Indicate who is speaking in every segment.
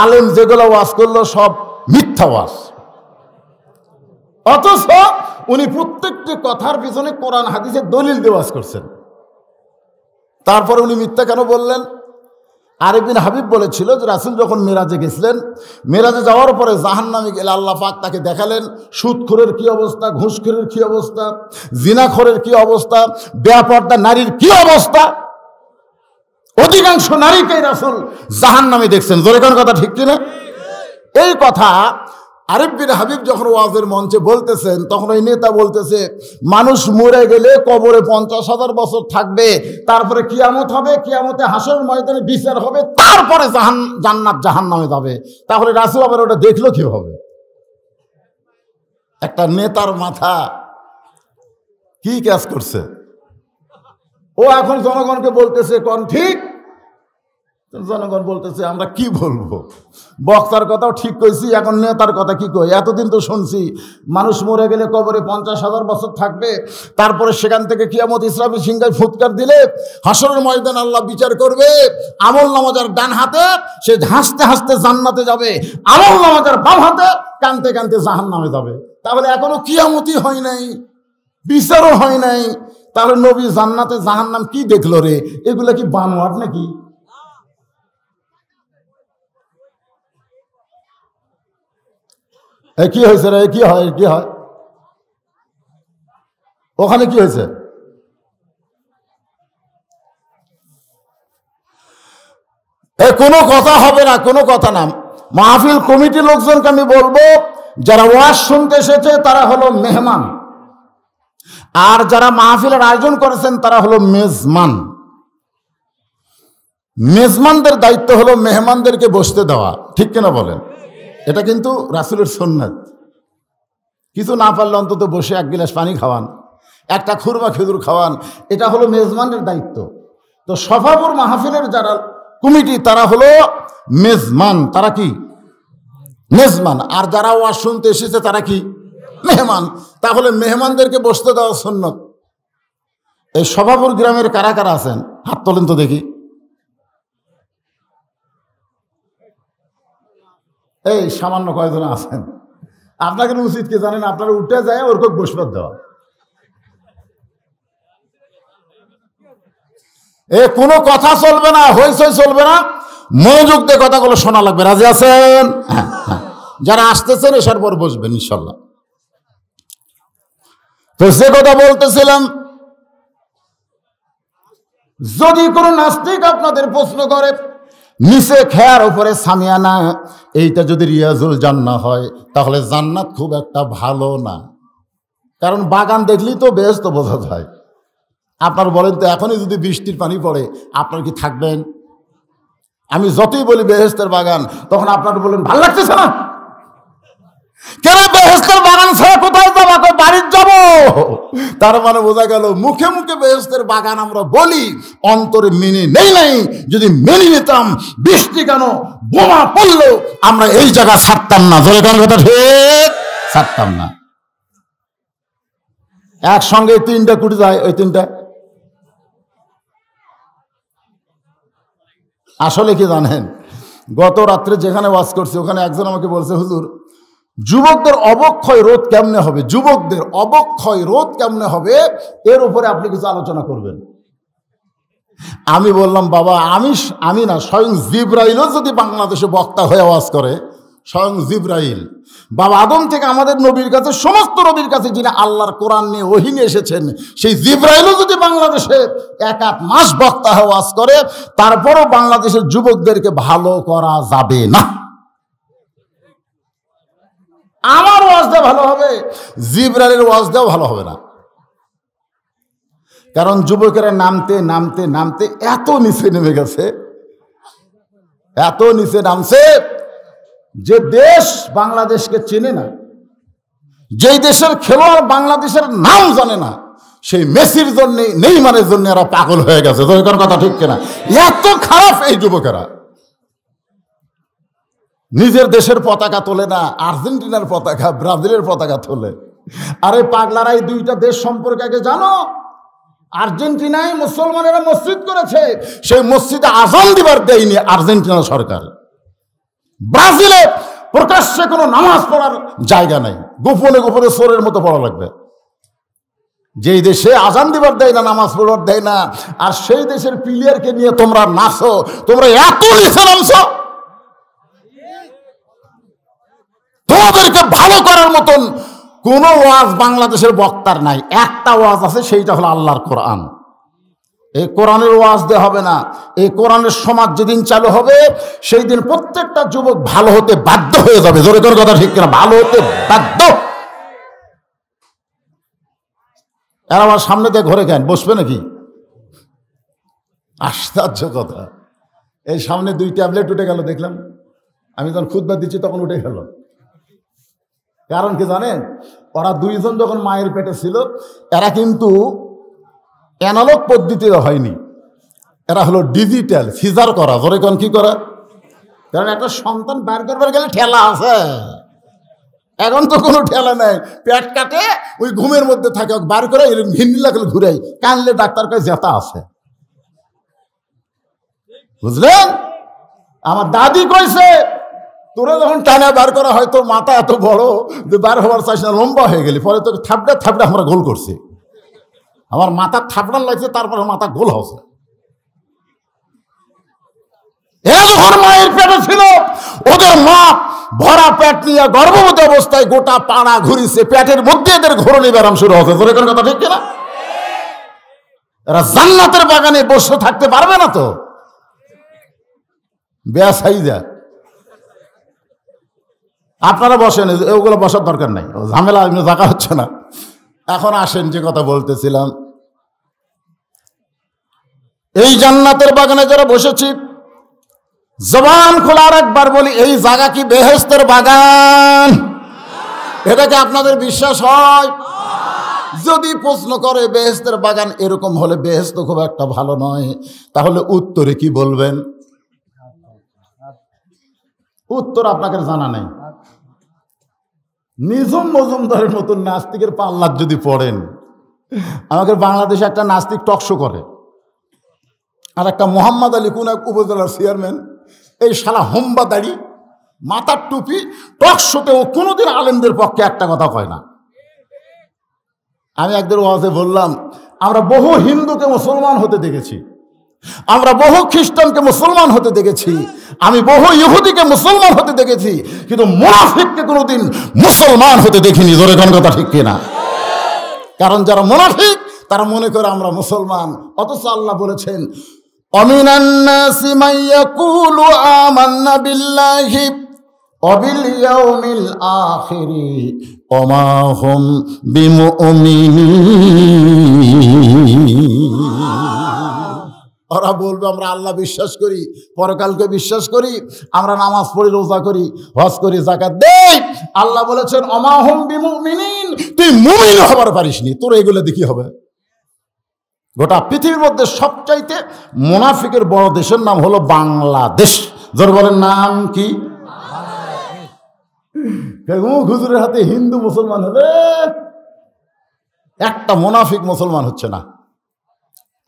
Speaker 1: আলেম যেগুলো ওয়াজ করলো সব মিথ্যা ওয়াজ, অথচ উনি প্রত্যেকটি কথার পিছনে কোরআন হাদিসের দলিল দিয়ে ওয়াজ করছেন। তারপরে উনি মিথ্যা কেন বললেন? আরেক বিন হাবিব বলেছিল যে রাসূল যখন মেরাজে গেছিলেন, মেরাজে যাওয়ার পরে জাহান্নামে গেলে আল্লাহ পাক তাকে দেখালেন সুদখোরের কি অবস্থা, ঘুষখোরের কি অবস্থা, জিনাখোরের কি অবস্থা, বেপরদা নারীর কি অবস্থা। অধিকাংশ নারীকেই রাসূল জাহান্নামে দেখছেন। জোরে কোন কথা ঠিক কিনা? এই কথা আরেক বিন হাবিব যখন ওয়াজের মঞ্চে বলতেছেন, তখন ওই নেতা বলতেছে মানুষ মরে গেলে কবরে 50,000 বছর থাকবে, তারপরে কিয়ামত হবে, কিয়ামতে হাসর ময়দানে বিচার হবে, তারপরে জান্নাত জাহান্নামে যাবে। তাহলে রাসূল আবার ওটা দেখলো কিভাবে? একটা নেতার মাথা কি কাজ করছে? ও এখন জনগণকে বলতেছে কোন ঠিক, জনগণ বলতেছে আমরা কি বলবো, বক্তার কথাও ঠিক কইছি, এখন নেতার কথা কি কই? এতদিন তো শুনছি মানুষ মরে গেলে কবরে 50,000 বছর থাকবে, তারপরে সেখান থেকে কিয়ামত ইসরাফিল সিংহায় ফুৎকার দিলে হাসরের ময়দান আল্লাহ বিচার করবে। আমল নামাজার ডান হাতে সে হাসতে হাসতে জান্নাতে যাবে, আমল নামাজার বাম হাতে কানতে কানতে জাহান্নামে যাবে। তাহলে এখনো কিয়ামতই হয় নাই, বিচারও হয় নাই, তাহলে নবী জান্নাতে জাহান্নাম কি দেখলো রে? এগুলা কি বানোয়াট নাকি? কি হয়েছে রে? কি হয়? কি হয় ওখানে? কি হয়েছে? কোনো কথা হবে না, কোনো কথা না। মাহফিল কমিটির লোকজনকে আমি বলবো, যারা ওয়াজ শুনতে এসেছে তারা হলো মেহমান, আর যারা মাহফিলের আয়োজন করেছেন তারা হলো মেজমান। মেজমানদের দায়িত্ব হলো মেহমানদেরকে বসতে দেওয়া, ঠিক কিনা বলেন? এটা কিন্তু রাসূলের সুন্নাত। কিছু না পারলে অন্তত বসে এক গিলাস পানি খাওয়ান, একটা খুরমা খেজুর খাওয়ান, এটা হলো মেজমানের দায়িত্ব। তো সফাপুর মাহফিলের যারা কমিটি তারা হলো মেজমান। তারা কি? মেজমান। আর যারা ওয়াজ শুনতে এসেছে তারা কি? মেহমান। তাহলে মেহমানদেরকে বসতে দেওয়া সুন্নত। এই সফাপুর গ্রামের কারা কারা আছেন হাত তোলেন তো দেখি। এই সামান্য কয়েকজন আছেন। আপনাকে উচিত কি জানেন? আপনারা উঠে যায় ওরকম বসবার দেওয়া। কোনো কথা চলবে না, হইচই চলবে না, মনোযোগ দিয়ে কথাগুলো শোনা লাগবে। রাজি আছেন? হ্যাঁ হ্যাঁ। যারা আসতেছেন এসার পর বসবেন ইনশাল্লাহ। তো সে কথা বলতেছিলাম, যদি কোনো নাস্তিক আপনাদের প্রশ্ন করে নিচে খেয়ার উপরে সামিয়ানা, এইটা যদি রিয়াজুল জান্নাহ হয় তাহলে জান্নাত খুব একটা ভালো না। কারণ বাগান দেখলেই তো বেশ তো বোঝা যায়। আপনার বলেন তো এখনই যদি বৃষ্টির পানি পড়ে আপনার কি থাকবেন? আমি যতই বলি বেহেশতের বাগান, তখন আপনার বলেন ভাল লাগতেছে না কেন? বেহেশতের বাগান ছাড়া কোথায় যাবো? বাড়ির যাব। তার মানে বোঝা গেল মুখে মুখে বেহেশতের বাগান আমরা বলি, অন্তরে মেনে নেই নাই। যদি মেনে নিতাম বৃষ্টি কেন বোমা পড়লো আমরা এই জায়গা ছাড়তাম না। ধরে কেন কথা ঠিক ছাড়তাম না। একসঙ্গে 3টা কুটি যায়, ওই 3টা আসলে কি জানেন? গত রাত্রে যেখানে ওয়াজ করছি ওখানে একজন আমাকে বলছে, হুজুর যুবকদের অবক্ষয় রোধ কেমনে হবে, যুবকদের অবক্ষয় রোধ কেমনে হবে, এর উপরে আপনি কিছু আলোচনা করবেন। আমি বললাম, বাবা আমি না, স্বয়ং জিবরাইলও যদি বাংলাদেশে বক্তা হয়ে আওয়াজ করে, স্বয়ং জিবরাইল বাবা আদম থেকে আমাদের নবীর কাছে, সমস্ত নবীর কাছে যিনি আল্লাহর কোরআন নিয়ে ওহী নিয়ে এসেছেন, সেই জিবরাইলও যদি বাংলাদেশে 1 মাস বক্তা হয়ে ওয়াজ করে, তারপরও বাংলাদেশের যুবকদেরকে ভালো করা যাবে না। আমার ওয়াজটা ভালো হবে, জিবরাইলের ওয়াজটাও ভালো হবে না। কারণ যুবকেরা নামতে নামতে নামতে এত নিচে নেমে গেছে, এত নিচে নামছে যে দেশ বাংলাদেশকে চেনে না, যেই দেশের খেলোয়াড় বাংলাদেশের নাম জানে না, সেই মেসির জন্য, নেইমারের জন্য এরা পাগল হয়ে গেছে। কথা ঠিক কিনা? এত খারাপ এই যুবকেরা। নিজের দেশের পতাকা তোলে না, আর্জেন্টিনার পতাকা, ব্রাজিলের পতাকা তোলে। আরে পাগলারা, এই 2টা দেশ সম্পর্কে আগে জানো। আর্জেন্টিনায় মুসলমানেরা মসজিদ করেছে, সেই মসজিদে আযান দিবার দেয়নি আর্জেন্টিনা সরকার। ব্রাজিলে প্রকাশ্যে কোনো নামাজ পড়ার জায়গা নাই, গোপনে গোপনে চোরের মতো পড়া লাগবে। যেই দেশে আজান দিবার দেয় না, নামাজ পড়বার দেয় না, আর সেই দেশের প্লেয়ারকে নিয়ে তোমরা নাচো, তোমরা এত নিচে নামছো। তোমাদেরকে ভালো করার মতন কোন ওয়াজ বাংলাদেশের বক্তার নাই। একটা ওয়াজ আছে, সেইটা হলো আল্লাহর কোরআন। এই কোরআনের ওয়াজ দেওয়া হবে না। এই কোরআনের সমাজ যেদিন চালু হবে, সেই দিন প্রত্যেকটা যুবক ভালো হতে বাধ্য হয়ে যাবে। জোরে জোরে কথা ঠিক কিনা? ভালো হতে বাধ্য। এরা আমার সামনে দিয়ে ঘরে কেন বসবে নাকি? আশ্চর্য কথা। এই সামনে 2 ট্যাবলেট উঠে গেল দেখলাম, আমি যখন খুতবা দিচ্ছি তখন উঠে গেল। কারণ কি জানেন? ওরা 2 জন যখন মায়ের পেটে ছিল, এরা কিন্তু অ্যানালগ পদ্ধতিতে হয়নি, এরা হলো ডিজিটাল সিজার করা। ধরে কোন কি করা? কারণ একটা সন্তান বার করবার গেলে ঠেলা আছে, এখন তো কোনো ঠেলা নাই। পেট কাটে, ওই ঘুমের মধ্যে থাকে, বার করে ভিন্ডি লাগলে ঘুরাই, কানলে ডাক্তার কাছে জেতা আছে। বুঝলেন? আমার দাদি কইছে, তোরা যখন টানা বার করা হয় তোর মাথা এত বড় যে বার হওয়ার চাইছ না, লম্বা হয়ে গেলি, পরে তোকে থাপড়া থাপড়া আমরা গোল করছি। আমার মাথা থাপড়ান লাগছে, তারপরে মাথা গোল হচ্ছে। এরা যখন মায়ের পেটে ছিল, ওদের মা ভরা পেট নিয়ে গর্ভবতী অবস্থায় গোটা পাড়া ঘুরিছে, পেটের মধ্যে এদের ঘোরণী ব্যারাম শুরু হচ্ছে। তোর এখন কথা ঠিক কিনা? এরা জান্নাতের বাগানে বসে থাকতে পারবে না তো, বেয়াসাই যা। আপনারা বসেন, ওগুলো বসার দরকার নাই, ঝামেলা জায়গা হচ্ছে না। এখন আসেন যে কথা বলতেছিলাম, এই জান্নাতের বাগানে যারা বসেছি, জবান খোলার একবার বলি, এই জায়গা কি বেহেশতের বাগান? এটাকে আপনাদের বিশ্বাস হয়? যদি প্রশ্ন করে বেহেশতের বাগান এরকম হলে বেহেশত খুব একটা ভালো নয়, তাহলে উত্তরে কি বলবেন? উত্তর আপনাকে জানা নেই। নিঝুম মজুমদারের মতন নাস্তিকের পাল্লার যদি পড়েন, আমাদের বাংলাদেশে একটা নাস্তিক টকশো করে, আর একটা মোহাম্মদ আলী কোন এক উপজেলার চেয়ারম্যান, এই শালা হোম্বা দাড়ি, মাথার টুপি, টকশোতে ও কোনোদিন আলেমদের পক্ষে একটা কথা কয় না। আমি একদিন ওয়াজে বললাম, আমরা বহু হিন্দুকে মুসলমান হতে দেখেছি, আমরা বহু খ্রিস্টানকে মুসলমান হতে দেখেছি, আমি বহু ইহুদিকে মুসলমান হতে দেখেছি, কিন্তু মুনাফিককে কোনোদিন মুসলমান হতে দেখিনি। জোরে কোন কথা ঠিক কিনা? কারণ যারা মুনাফিক তারা মনে করে আমরা মুসলমান, অথচ আল্লাহ বলেছেন, অমিনান নাসি মান ইয়াকুলু আমান্না বিল্লাহি ওয়া বিল ইয়াউমিল আখিরি ওয়া মা হুম বিমুমিনিন। ওরা বলবে আমরা আল্লাহ বিশ্বাস করি, পরকালকে বিশ্বাস করি, আমরা নামাজ পড়ি, রোজা করি, হজ করি, যাকাত দেই। আল্লাহ বলেছেন ওয়া মা হুম বিমুমিনিন, তুই মুমিন হবার পারিসনি, তোর এগুলো দেখি হবে। গোটা পৃথিবীর মধ্যে সবচাইতে মুনাফিকের বড় দেশের নাম হলো বাংলাদেশ। যার বলেন নাম কি? হুজুরের হাতে হিন্দু মুসলমান হবে, একটা মুনাফিক মুসলমান হচ্ছে না।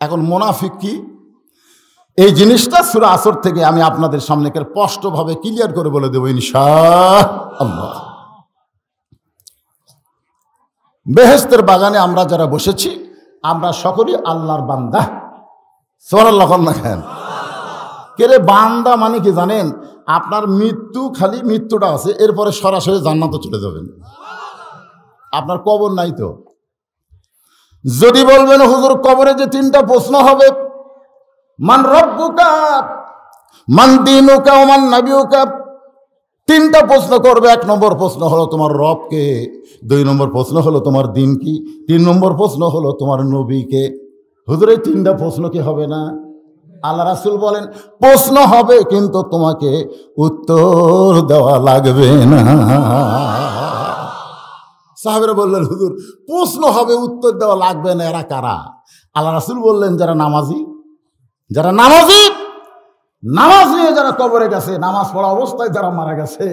Speaker 1: এখন মুনাফিক কি, এই জিনিসটা সূরা আসর থেকে আমি আপনাদের সামনে স্পষ্টভাবে ক্লিয়ার করে বলে দেব ইনশাআল্লাহ। বেহেশতের বাগানে আমরা যারা বসেছি, আমরা সকলেই আল্লাহর বান্দা। সুবহানাল্লাহ না কেন? কেরে বান্দা মানে কি জানেন? আপনার মৃত্যু, খালি মৃত্যুটা আছে, এরপরে সরাসরি জান্নাতে চলে যাবেন, আপনার কবর নাই তো। যদি বলবেন হুজুর কবরে যে 3টা প্রশ্ন হবে, মান রব্বুকা, মান দীনুকা, মান নবিয়ুকা, 3টা প্রশ্ন করবে। 1 নম্বর প্রশ্ন হলো তোমার রবকে, 2 নম্বর প্রশ্ন হলো তোমার দিন কি, 3 নম্বর প্রশ্ন হলো তোমার নবীকে। হুজুর এই 3টা প্রশ্ন কি হবে না? আল্লাহ রাসূল বলেন প্রশ্ন হবে, কিন্তু তোমাকে উত্তর দেওয়া লাগবে না। সাহাবেরা বললেন হুজুর প্রশ্ন হবে, উত্তর দেওয়া লাগবে না, এরা কারা? আল্লাহ রাসূল বললেন যারা নামাজি, যারা নামাজি, নামাজ নিয়ে যারা কবরে গেছে, নামাজ পড়া অবস্থায় যারা মারা গেছে,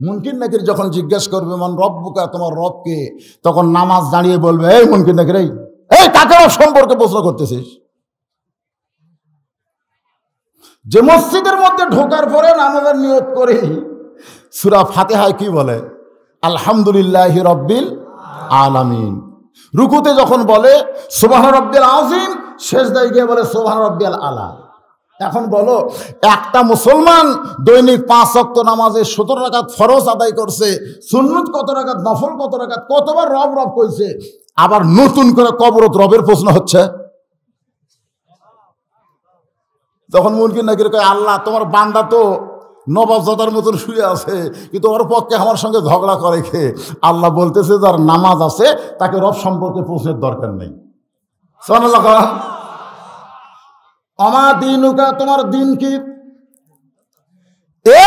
Speaker 1: মুনকির নাকির যখন জিজ্ঞেস করবে মান রব্বুকা, তোমার রবকে, তখন নামাজ দাঁড়িয়ে বলবে এই মুনকির নাকির, এই কাকে রব সম্পর্কে প্রশ্ন করতেছিস? যে মসজিদের মধ্যে ঢোকার পরে নামাজের নিয়ত করে সূরা ফাতিহায় কি বলে? আলহামদুলিল্লাহি রাব্বিল আলামিন। রুকুতে যখন বলে সুবহান রাব্বিল আযীম, সেজদায় গিয়ে বলে সুবহান রাব্বিল আলা। এখন বলো, একটা মুসলমান দৈনিক 5 ওয়াক্ত নামাজে 17 রাকাত ফরজ আদায় করছে, সুন্নত কত রাকাত, নফল কত রাকাত, কতবার রব রব কইছে, আবার নতুন করে কবরত রবের প্রশ্ন হচ্ছে। তখন মুনকির নাকির কয়, আল্লাহ তোমার বান্দা তো নবাবজাদার মতন শুয়ে আছে, কিন্তু ওর পক্ষে আমার সঙ্গে ঝগড়া করে খে। আল্লাহ বলতেছে, যার নামাজ আছে তাকে রব সম্পর্কে প্রশ্নের দরকার নেই। সুবহানাল্লাহ। আমা দিনুকা, তোমার দিন কি?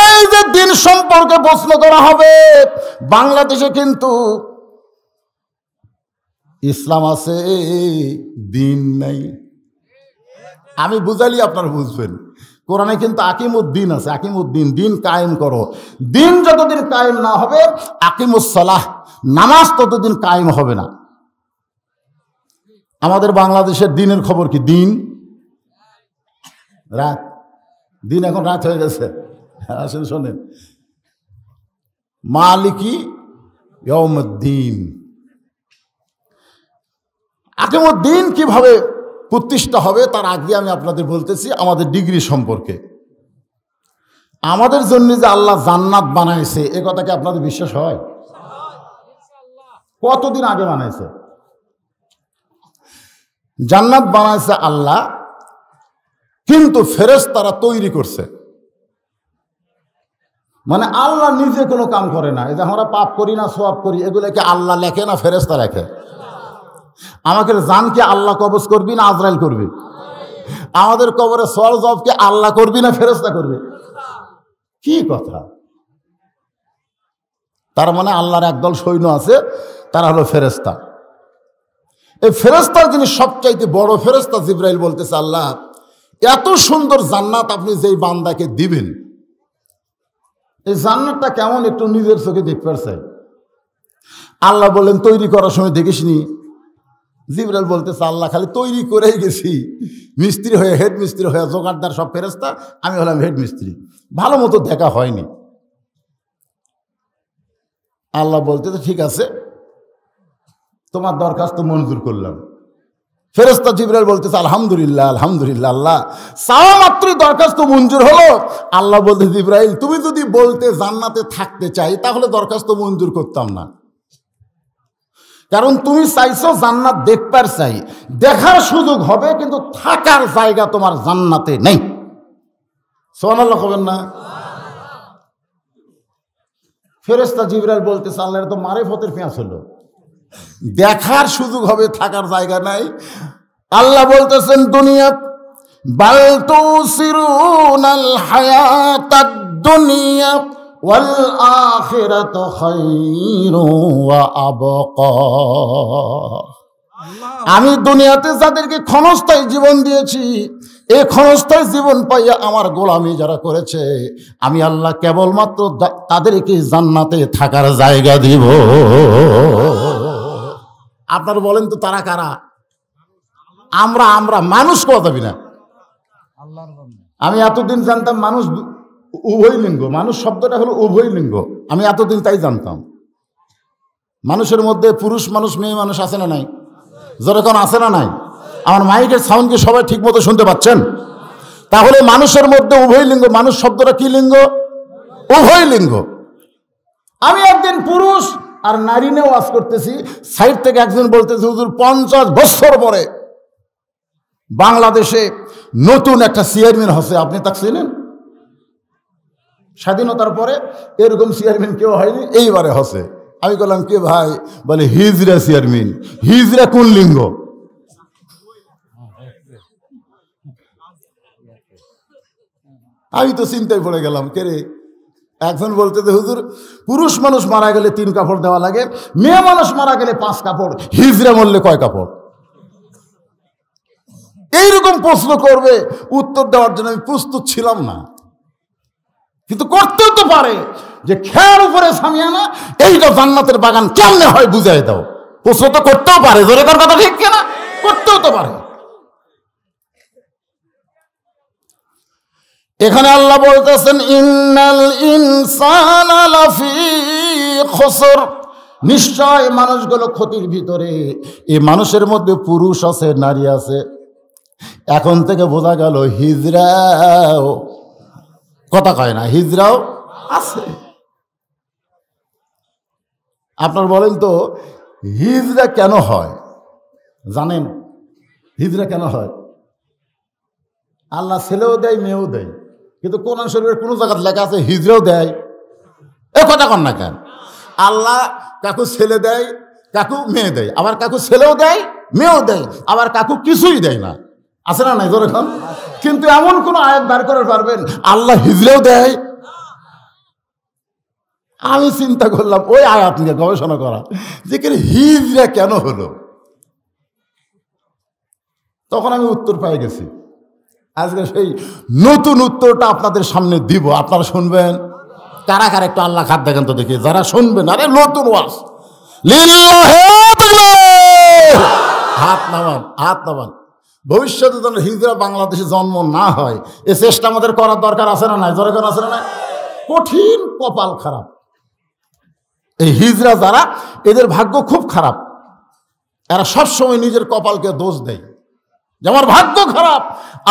Speaker 1: এই যে দিন সম্পর্কে প্রশ্ন করা হবে, বাংলাদেশে কিন্তু ইসলাম আছে, দিন নাই। আমি বুঝালি আপনারা বুঝবেন। কোরআনে কিন্তু আকিমুদ্দিন আছে, আকিমুদ্দিন, দিন কায়েম করো। দিন যতদিন কায়েম না হবে, আকিমুসসালাহ, নামাজ ততদিন কায়েম হবে না। আমাদের বাংলাদেশের দিনের খবর কি? দিন রাত, দিন এখন রাত হয়ে গেছে। আসেন শোনেন, মালিকি ইয়াউমুদ্দিন। আকিমুদ্দিন কিভাবে প্রতিষ্ঠা হবে তার আগে আমি আপনাদের বলতেছি আমাদের ডিগ্রি সম্পর্কে। আমাদের জন্য যে আল্লাহ জান্নাত বানাইছে, এ কথা কি আপনাদের বিশ্বাস হয়? কতদিন আগে বানাইছে? জান্নাত বানাইছে আল্লাহ, কিন্তু ফেরেশতারা তৈরি করছে। মানে আল্লাহ নিজে কোনো কাম করে না। এই যে আমরা পাপ করি না, সওয়াব করি, এগুলোকে আল্লাহ লেখে না ফেরেশতা লেখে? আমাকে জানকে আল্লাহ কবজ করবি না আজরাইল করবি? আমাদের কবরে সওয়াল জবাবকে আল্লাহ করবি না ফেরেশতা করবে? কি কথা! তার মানে আল্লাহর একদল সৈন্য আছে, তারা হলো ফেরেশতা। এই ফেরেশতার যিনি সবচাইতে বড় ফেরেশতা জিবরাইল বলতেছে, আল্লাহ এত সুন্দর জান্নাত আপনি যেই বান্দাকে দিবেন, এই জান্নাতটা কেমন একটু নিজের চোখে দেখতে চাই। আল্লাহ বললেন, তৈরি করার সময় দেখিসনি? জিবরাইল বলতেছে, আল্লাহ খালি তৈরি করেই গেছি, মিস্ত্রি হয়ে, হেড মিস্ত্রি হয়ে, জোগাড়দার সব ফেরেশতা, আমি হলাম হেড মিস্ত্রি, ভালো মতো দেখা হয়নি। আল্লাহ বলতেছে, ঠিক আছে, তোমার দরখাস্ত মঞ্জুর করলাম। ফেরেশতা জিবরাইল বলতেছে, আলহামদুলিল্লাহ আলহামদুলিল্লাহ। আল্লাহ চাওয়া মাত্রই দরখাস্ত মঞ্জুর হলো। আল্লাহ বলতে, জিবরাইল তুমি যদি বলতে জান্নাতে থাকতে চাই, তাহলে দরখাস্ত মঞ্জুর করতাম না। কারণ তুমি চাইছো জান্নাত দেখবার চাই, দেখার সুযোগ হবে, কিন্তু থাকার জায়গা তোমার জান্নাতে নেই। সুবহানাল্লাহ হবেন না? ফেরেশতা জিবরাইল বলতেছে, আল্লাহ তো মারিফতের পেঁয়াজ হলো, দেখার সুযোগ হবে, থাকার জায়গা নাই। আল্লাহ বলতেছেন, দুনিয়া বাল তুসিরুনাল হায়াতাদ দুনিয়া ওয়াল আখিরাতু খায়রু ওয়া আবকা। আমি দুনিয়াতে যাদেরকে ক্ষণস্থায়ী জীবন দিয়েছি, এই ক্ষণস্থায়ী জীবন পাইয়া আমার গোলামি যারা করেছে, আমি আল্লাহ কেবলমাত্র তাদেরকে জান্নাতে থাকার জায়গা দিব। আপনারা বলেন তো, তারা কারা? আমরা আমরা মানুষ কথা না। আমি এতদিন জানতাম মানুষ উভয় লিঙ্গ, মানুষ শব্দটা হলো উভয় লিঙ্গ, আমি এতদিন তাই জানতাম। মানুষের মধ্যে পুরুষ মানুষ, মেয়ে মানুষ আছে না নাই? যেরকম আছে না নাই? আমার মাইকের সাউন্ড কি সবাই ঠিক মতো শুনতে পাচ্ছেন? তাহলে মানুষের মধ্যে উভয় লিঙ্গ, মানুষ শব্দটা কি লিঙ্গ? উভয় লিঙ্গ। আমি একদিন পুরুষ আর নারী নিয়ে ওয়াজ করতেছি, সাইড থেকে একজন বলতেছে, হুজুর 50 বছর পরে বাংলাদেশে নতুন একটা চেয়ারম্যান হচ্ছে, আপনি তাকে চেনেন? স্বাধীনতার পরে এরকম চেয়ারম্যান কেউ হয়নি, এইবারে হচ্ছে। আমি বললাম, কে ভাই? বলে হিজরা চেয়ারম্যান। হিজরা কোন লিঙ্গ? আমি তো চিন্তায় পড়ে গেলাম, কে রে? একজন বলতে, হুজুর পুরুষ মানুষ মারা গেলে 3 কাপড় দেওয়া লাগে, মেয়ে মানুষ মারা গেলে 5 কাপড়, হিজরা মরলে কয় কাপড়? এইরকম প্রশ্ন করবে, উত্তর দেওয়ার জন্য আমি প্রস্তুত ছিলাম না, কিন্তু করতেও তো পারে যে খেয়ার উপরে সামিয়ানা, এইটা জান্নাতের বাগান কেমনে হয় বুঝাই দাও। প্রশ্ন তো করতেও পারে, জোরে তার কথা ঠিক কিনা? করতেও তো পারে। এখানে আল্লাহ বলতেছেন ইন্নাল ইনসানা লাফি খুসর, নিশ্চয় মানুষগুলো ক্ষতির ভিতরে। এই মানুষের মধ্যে পুরুষ আছে, নারী আছে। এখন থেকে বোঝা গেল হিজড়াও, কথা কয় না, হিজড়াও আছে। আপনার বলেন তো হিজড়া কেন হয়? জানেন হিজড়া কেন হয়? আল্লাহ ছেলেও দেয়, মেয়েও দেয়, কিন্তু কোরআন শরীফের কোনো জায়গায় লেখা আছে হিজড়াও দেয়? এ কথা কন না কেন? আল্লাহ কাকু ছেলে দেয়, কাকু মেয়ে দেয়, আবার কাকু ছেলেও দেয়, মেয়েও দেয়, আবার কাকু কিছুই দেয় না। আছে না নাই যেরকম? কিন্তু এমন কোন আয়াত বার করে পারবেন আল্লাহ হিজড়াও দেয়? আমি চিন্তা করলাম ওই আয়াত নিয়ে গবেষণা করা, যে হিজড়া কেন হলো। তখন আমি উত্তর পেয়ে গেছি। আজকে সেই নতুন উত্তরটা আপনাদের সামনে দিব, আপনারা শুনবেন। কারা কারা একটু আল্লাহ খাদ দেখেন তো দেখি, যারা শুনবেন। আরে নতুন ওয়াজ, হাত নামান, হাত নামান। ভবিষ্যতে যেন হিজড়া বাংলাদেশে জন্ম না হয়, এ চেষ্টা আমাদের করার দরকার আছে না নাই? দরকার আছে না নাই? কঠিন কপাল খারাপ এই হিজড়া যারা, এদের ভাগ্য খুব খারাপ। এরা সবসময় নিজের কপালকে দোষ দেয় যে আমার ভাগ্য খারাপ।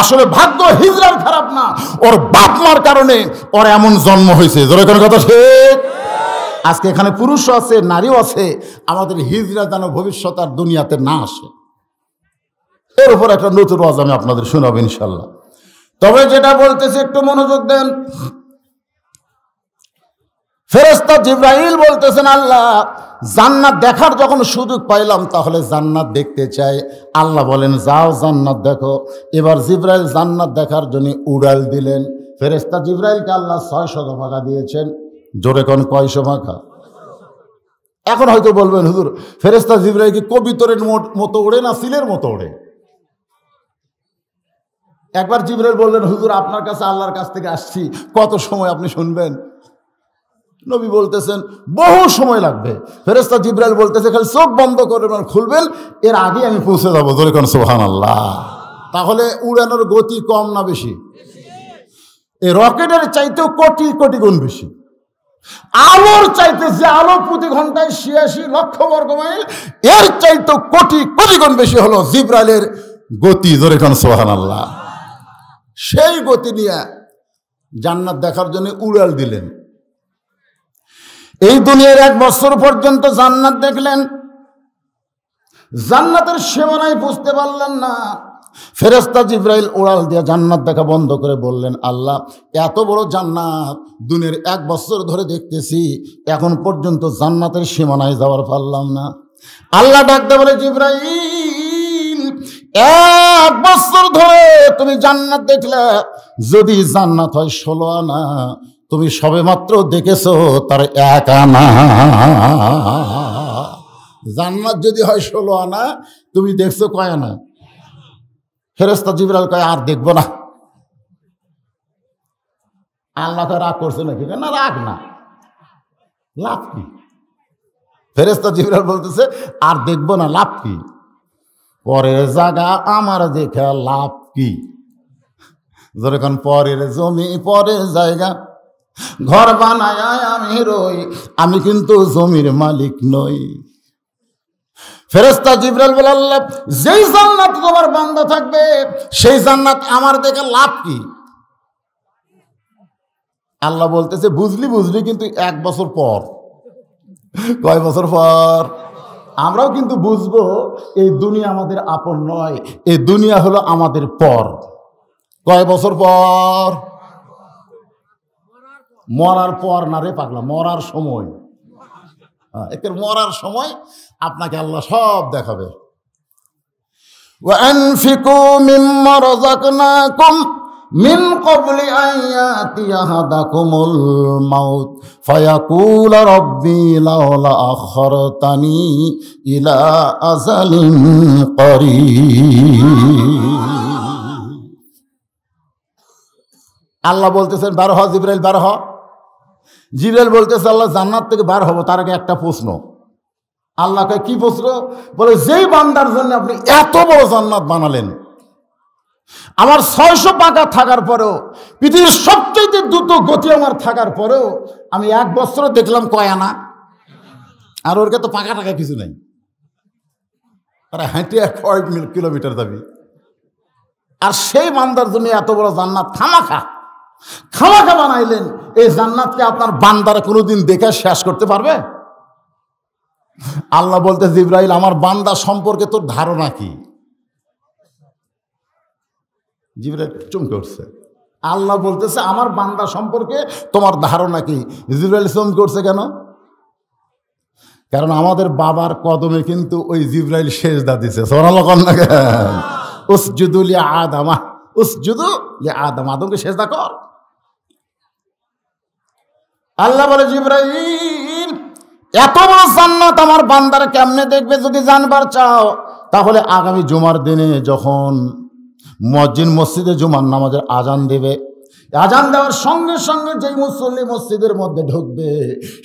Speaker 1: আসলে ভাগ্য হিজড়ার খারাপ না, ওর বাপ মার কারণে ওর এমন জন্ম হয়েছে। জোরে কোনো কথা ঠিক? আজকে এখানে পুরুষও আছে, নারীও আছে। আমাদের হিজড়া যেন ভবিষ্যৎ আর দুনিয়াতে না আসে, এর উপর একটা নতুন ওয়াজ আমি আপনাদের শোনাবো ইনশাল্লাহ। তবে যেটা বলতেছি একটু মনোযোগ দেন। ফেরেশতা জিবরাইল বলতেছেন আল্লাহ জান্নাত দেখার যখন সুযোগ পাইলাম তাহলে জান্নাত দেখতে চাই। আল্লাহ বলেন যাও জান্নাত দেখো। এবার জিবরাইল জান্নাত দেখার জন্য উড়াল দিলেন। ফেরেশতা জিবরাইলকে আল্লাহ 600 ভাগা দিয়েছেন। জোরে কোন কয়শো ভাগা? এখন হয়তো বলবেন হুজুর ফেরেশতা জিবরাইল কি কবিতরের মতো ওড়ে না সিলের মতো ওড়ে? একবার জিবরাইল বললেন হুজুর আপনার কাছে আল্লাহর কাছ থেকে আসছি, কত সময় আপনি শুনবেন? নবী বলতেছেন বহু সময় লাগবে। ফেরেশতা জিবরাইল বলতেছে খালি চোখ বন্ধ করবেন, খুলবেন, এর আগে আমি পৌঁছে যাবো। জোরে কোন সুবহানাল্লাহ। তাহলে উড়ানোর গতি কম না বেশি? এই রকেটের চাইতেও কোটি কোটি গুণ বেশি। আলোর চাইতে, যে আলো প্রতি ঘন্টায় ৮৬ লক্ষ বর্গমাইল, এর চাইতেও কোটি কোটি গুণ বেশি হলো জিবরাইলের গতি। জোরে কোন সুবহানাল্লাহ। সেই গতি নিয়ে জান্নাত দেখার জন্য উড়াল দিলেন। এই দুনিয়ার 1 বছর পর্যন্ত জান্নাত দেখলেন, জান্নাতের সীমানায় বুঝতে পারলেন না। ফেরেশতা জিবরাইল উড়াল দিয়ে জান্নাত দেখা বন্ধ করে বললেন আল্লাহ এত বড় জান্নাত দুনিয়ার 1 বছর ধরে দেখতেছি, এখন পর্যন্ত জান্নাতের সীমানায় যাওয়ার পারলাম না। আল্লাহ ডাকতে বলে জিবরাইল 1 বছর ধরে তুমি জান্নাত দেখলে, যদি জান্নাত হয় 16 আনা, তুমি সবে মাত্র দেখেছো তার 1 আনা। জান্নাত যদি হয় 16 আনা, তুমি দেখছো কয় আনা? ফেরেশতা জিবরাইল কয় আর দেখবো না। আল্লাহকে রাগ করছে নাকি? না, রাগ না, লাভ কি? ফেরেশতা জিবরাইল বলতেছে আর দেখবো না, লাভ কি? পরের জায়গা আমার দেখা লাভ কি? যেরকম পরের জমি, পরের জায়গা, ঘর বানায় আমি রই, আমি কিন্তু জমির মালিক নই। ফেরেশতা জিবরাইল বলে আল্লাহ যেই জান্নাত তোমার বান্দা থাকবে সেই জান্নাত আমার দেখে লাভ কি? আল্লাহ বলতেছে বুঝলি বুঝলি, কিন্তু 1 বছর পর। কয় বছর পর? আমরাও কিন্তু বুঝবো এই দুনিয়া আমাদের আপন নয়, এই দুনিয়া হলো আমাদের পর। কয় বছর পর? মরার পর না রে পাগলা, মরার সময়। একের মরার সময় আপনাকে আল্লাহ সব দেখাবে। وَأَنْفِقُوا مِمَّا رَزَقْنَاكُمْ مِنْ قَبْلِ أَنْ يَأْتِيَ أَحَدَكُمُ الْمَوْتُ فَيَقُولَ رَبِّي لَوْلَا أَخَّرْتَنِي إِلَى أَجَلٍ قَرِيبٍ। আল্লাহ বলতেছেন বার হ জিবরাইল, বার হ। জিবরাইল বলতেছে আল্লাহ জান্নাত থেকে বার হবো, তার আগে একটা প্রশ্ন। আল্লাহকে কি প্রশ্ন? বলে যেই বান্দার জন্য আপনি এত বড় জান্নাত বানালেন, আমার 600 পাকা থাকার পরেও, পৃথিবীর সবচেয়ে দ্রুত গতি আমার থাকার পরেও আমি 1 বছর দেখলাম কয় আনা। আর ওর তো পাকা টাকা কিছু নাই, আরে হাঁটে 1 কিলোমিটার যাবি। আর সেই বান্দার জন্য এত বড় জান্নাত খামাখা বানাইলেন। এই জান্নাতকে আপনার বান্দারা কোনোদিন দেখে শেষ করতে পারবে? আল্লাহ বলতে, জিবরাইল আমার বান্দা সম্পর্কে তোর ধারণা কি? জিবরাইল চমকে উঠছে। আল্লাহ বলতেছে আমার বান্দা সম্পর্কে তোমার ধারণা কি? জিবরাইল চমকে উঠছে কেন? কারণ আমাদের বাবার কদমে কিন্তু ওই জিবরাইল সেজদা দিছে। সুবহানাল্লাহ কন্যা কেন? উসজুদু লিআদম, উসজুদু লিআদম, আদমকে সেজদা কর। আল্লাহ বলে, জিবরাইল এত বড় জান্নাত আমার বান্দারা কেমনে দেখবে? যদি জানবার চাও তাহলে আগামী জুমার দিনে যখন মুয়াজ্জিন মসজিদে জুমার নামাজের আজান দেবে, আজান দেওয়ার সঙ্গে সঙ্গে যেই মুসল্লি মসজিদের মধ্যে ঢুকবে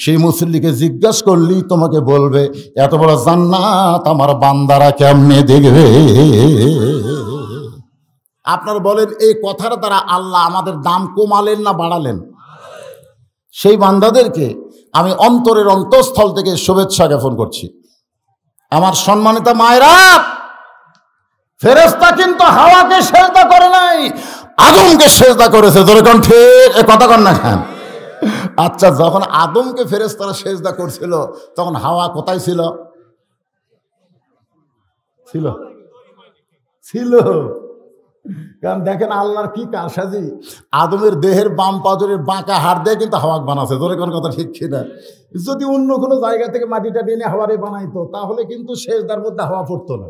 Speaker 1: সেই মুসল্লিকে জিজ্ঞাসা করলেই তোমাকে বলবে এত বড় জান্নাত আমার বান্দারা কেমনে দেখবে। আপনারা বলেন এই কথার দ্বারা আল্লাহ আমাদের দাম কমালেন না বাড়ালেন? সেই বান্দাদেরকে আমি অন্তরের অন্তঃস্থল থেকে শুভেচ্ছা জ্ঞাপন করছি। আমার সম্মানিত মায়েরা, ফেরেশতা কিন্তু হাওয়াকে সেজদা করে নাই, আদমকে সেজদা করেছে। যেরকম ঠিক এ কথা কন না কেন? আচ্ছা, যখন আদমকে ফেরেশতারা সেজদা করছিল তখন হাওয়া কোথায় ছিল? ছিল ছিল কারণ দেখেন আল্লাহর কি কারসাজি, আদমের দেহের বাম পাজরের বাঁকা হাড় দিয়ে কিন্তু হাওয়া বানাচ্ছে। ধরে কোন কথা ঠিক কিনা? যদি অন্য কোনো জায়গা থেকে মাটিটা নিয়ে হাওয়ারে বানাইতো তাহলে কিন্তু সেজদার মধ্যে হাওয়া পড়তো না।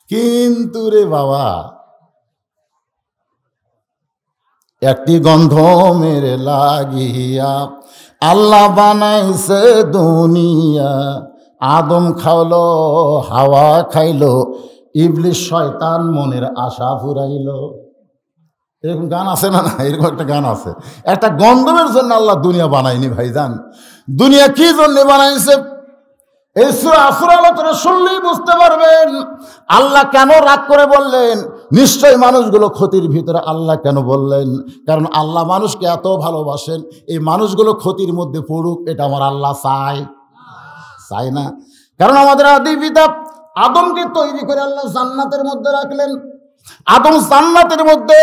Speaker 1: কিন্তু রে বাবা, একটি গন্ধ মেরে লাগিয়া আল্লাহ বানাইছে দুনিয়া, আদম খাওলো হাওয়া খাইলো, ইবলিস শয়তান মনের আশা ফুরাইলো। এরকম গান আছে না? এরকম একটা গান আছে। একটা গন্ধমের জন্য আল্লাহ দুনিয়া বানায়নি ভাইজান। দুনিয়া কি জন্য বানাইছে এই সূরা আসর আলোচনা শুনলেই বুঝতে পারবেন আল্লাহ কেন রাগ করে বললেন। নিশ্চয় মানুষগুলো ক্ষতির ভিতরে। আল্লাহ কেন বললেন? কারণ আল্লাহ মানুষকে এত ভালোবাসেন, এই মানুষগুলো ক্ষতির মধ্যে পড়ুক এটা আমার আল্লাহ চায় না। কারণ আমাদের আদি পিতা আদমকে তৈরি করে আল্লাহ জান্নাতের মধ্যে রাখলেন। আদম জান্নাতের মধ্যে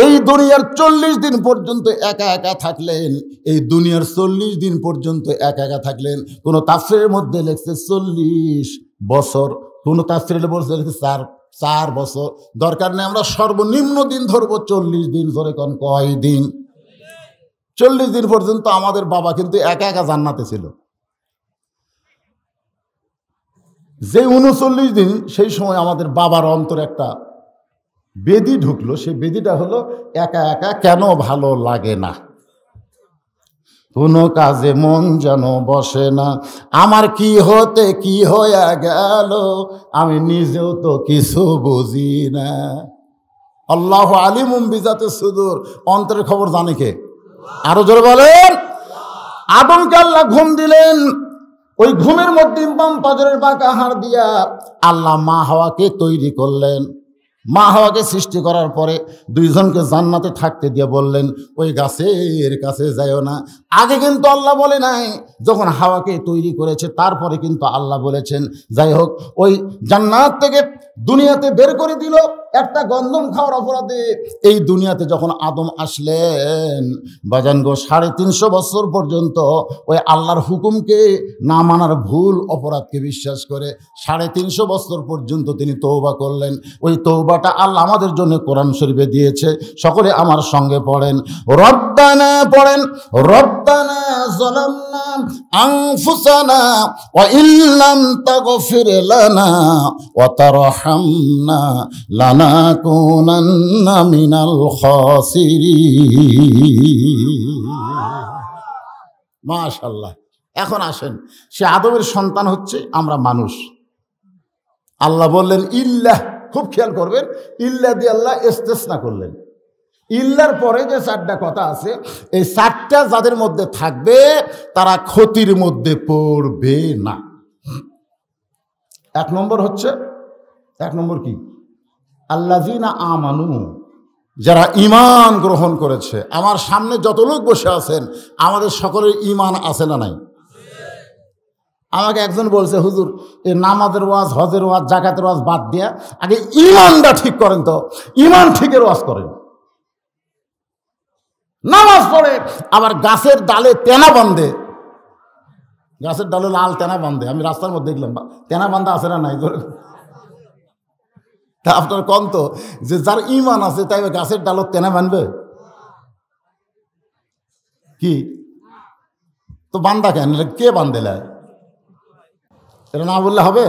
Speaker 1: এই দুনিয়ার 40 দিন পর্যন্ত একা একা থাকলেন। এই দুনিয়ার 40 দিন পর্যন্ত একা একা থাকলেন। কোন তাফসীরের মধ্যে লেখছে 40 বছর, কোন তাফসীরে বলছে 4 বছর। দরকার নেই, আমরা সর্বনিম্ন দিন ধরবো 40 দিন। ধরে কোন কয় দিন? 40 দিন পর্যন্ত আমাদের বাবা কিন্তু একা একা জান্নাতে ছিল। যে 39 দিন সেই সময় আমাদের বাবার অন্তরে একটা বেদি ঢুকলো। সেই বেদিটা হলো একা একা কেন ভালো লাগে না, কোনো কাজে মন যেন বসে না, আমার কি হতে কি হয়ে গেল আমি নিজেও তো কিছু বুঝি না। আল্লাহু আলিমুম বিজাতিস সুদূর, অন্তরের খবর জানে কে? আরো জোরে বলেন। আদমকে আল্লাহ ঘুম দিলেন, ওই ঘুমের মধ্যে বাম পাজরের বাঁকা হাড় দিয়া আল্লাহ মা হাওয়াকে তৈরি করলেন। মা হাওয়াকে সৃষ্টি করার পরে দুইজনকে জান্নাতে থাকতে দিয়ে বললেন ওই গাছের কাছে যাইও না। আগে কিন্তু আল্লাহ বলে নাই, যখন হাওয়াকে তৈরি করেছে তারপরে কিন্তু আল্লাহ বলেছেন। যাই হোক, ওই জান্নাত থেকে দুনিয়াতে বের করে দিল একটা গন্ধম খাওয়ার অপরাধে। এই দুনিয়াতে যখন আদম আসলেন বাজানগো 350 বছর পর্যন্ত ওই আল্লাহর হুকুমকে না মানার ভুল অপরাধকে বিশ্বাস করে 350 বছর পর্যন্ত তিনি তওবা করলেন। ওই তওবাটা আল্লাহ আমাদের জন্য কোরআন শরীফে দিয়েছে। সকলে আমার সঙ্গে পড়েন, রব্বানা পড়েন, রব্বানা যালামনা আনফুসানা ওয়া ইল্লাম তাগফির লানা ওয়া তারহামনা লানাকুনান্না মিনাল খাসিরিন। মাশাআল্লাহ। এখন আসেন, সে আদমের সন্তান হচ্ছে আমরা মানুষ। আল্লাহ বললেন ইল্লাহ, খুব খেয়াল করবেন, ইল্লাহ দিয়ে আল্লাহ ইস্তেসনা করলেন। ইল্লার পরে যে 4টা কথা আছে, এই 4টা যাদের মধ্যে থাকবে তারা ক্ষতির মধ্যে পড়বে না। 1 নম্বর হচ্ছে, 1 নম্বর কি? আল্লাযীনা আমানু, যারা ঈমান গ্রহণ করেছে। আমার সামনে যত লোক বসে আছেন আমাদের সকলের ঈমান আছে না নাই? আমাকে একজন বলছে, হুজুর এই নামাজের ওয়াজ, হজের ওয়াজ, যাকাতের ওয়াজ বাদ দিয়া আগে ঈমানটা ঠিক করেন, তো ঈমান ঠিকের ওয়াজ করেন। নামাজ পড়ে আবার গাছের ডালে তেনা বান্ধে, গাছের ডালে লাল তেনা বান্ধে। আমি রাস্তার মধ্যে দেখলাম তেনা বান্ধা আছে না নাই? তা আপনার কন্ত যে যার ঈমান আছে তাই গাছের ডালও তেনা বানবে কি? তো বান্দা কেন? কে বান্ধেলা? এটা না বললে হবে?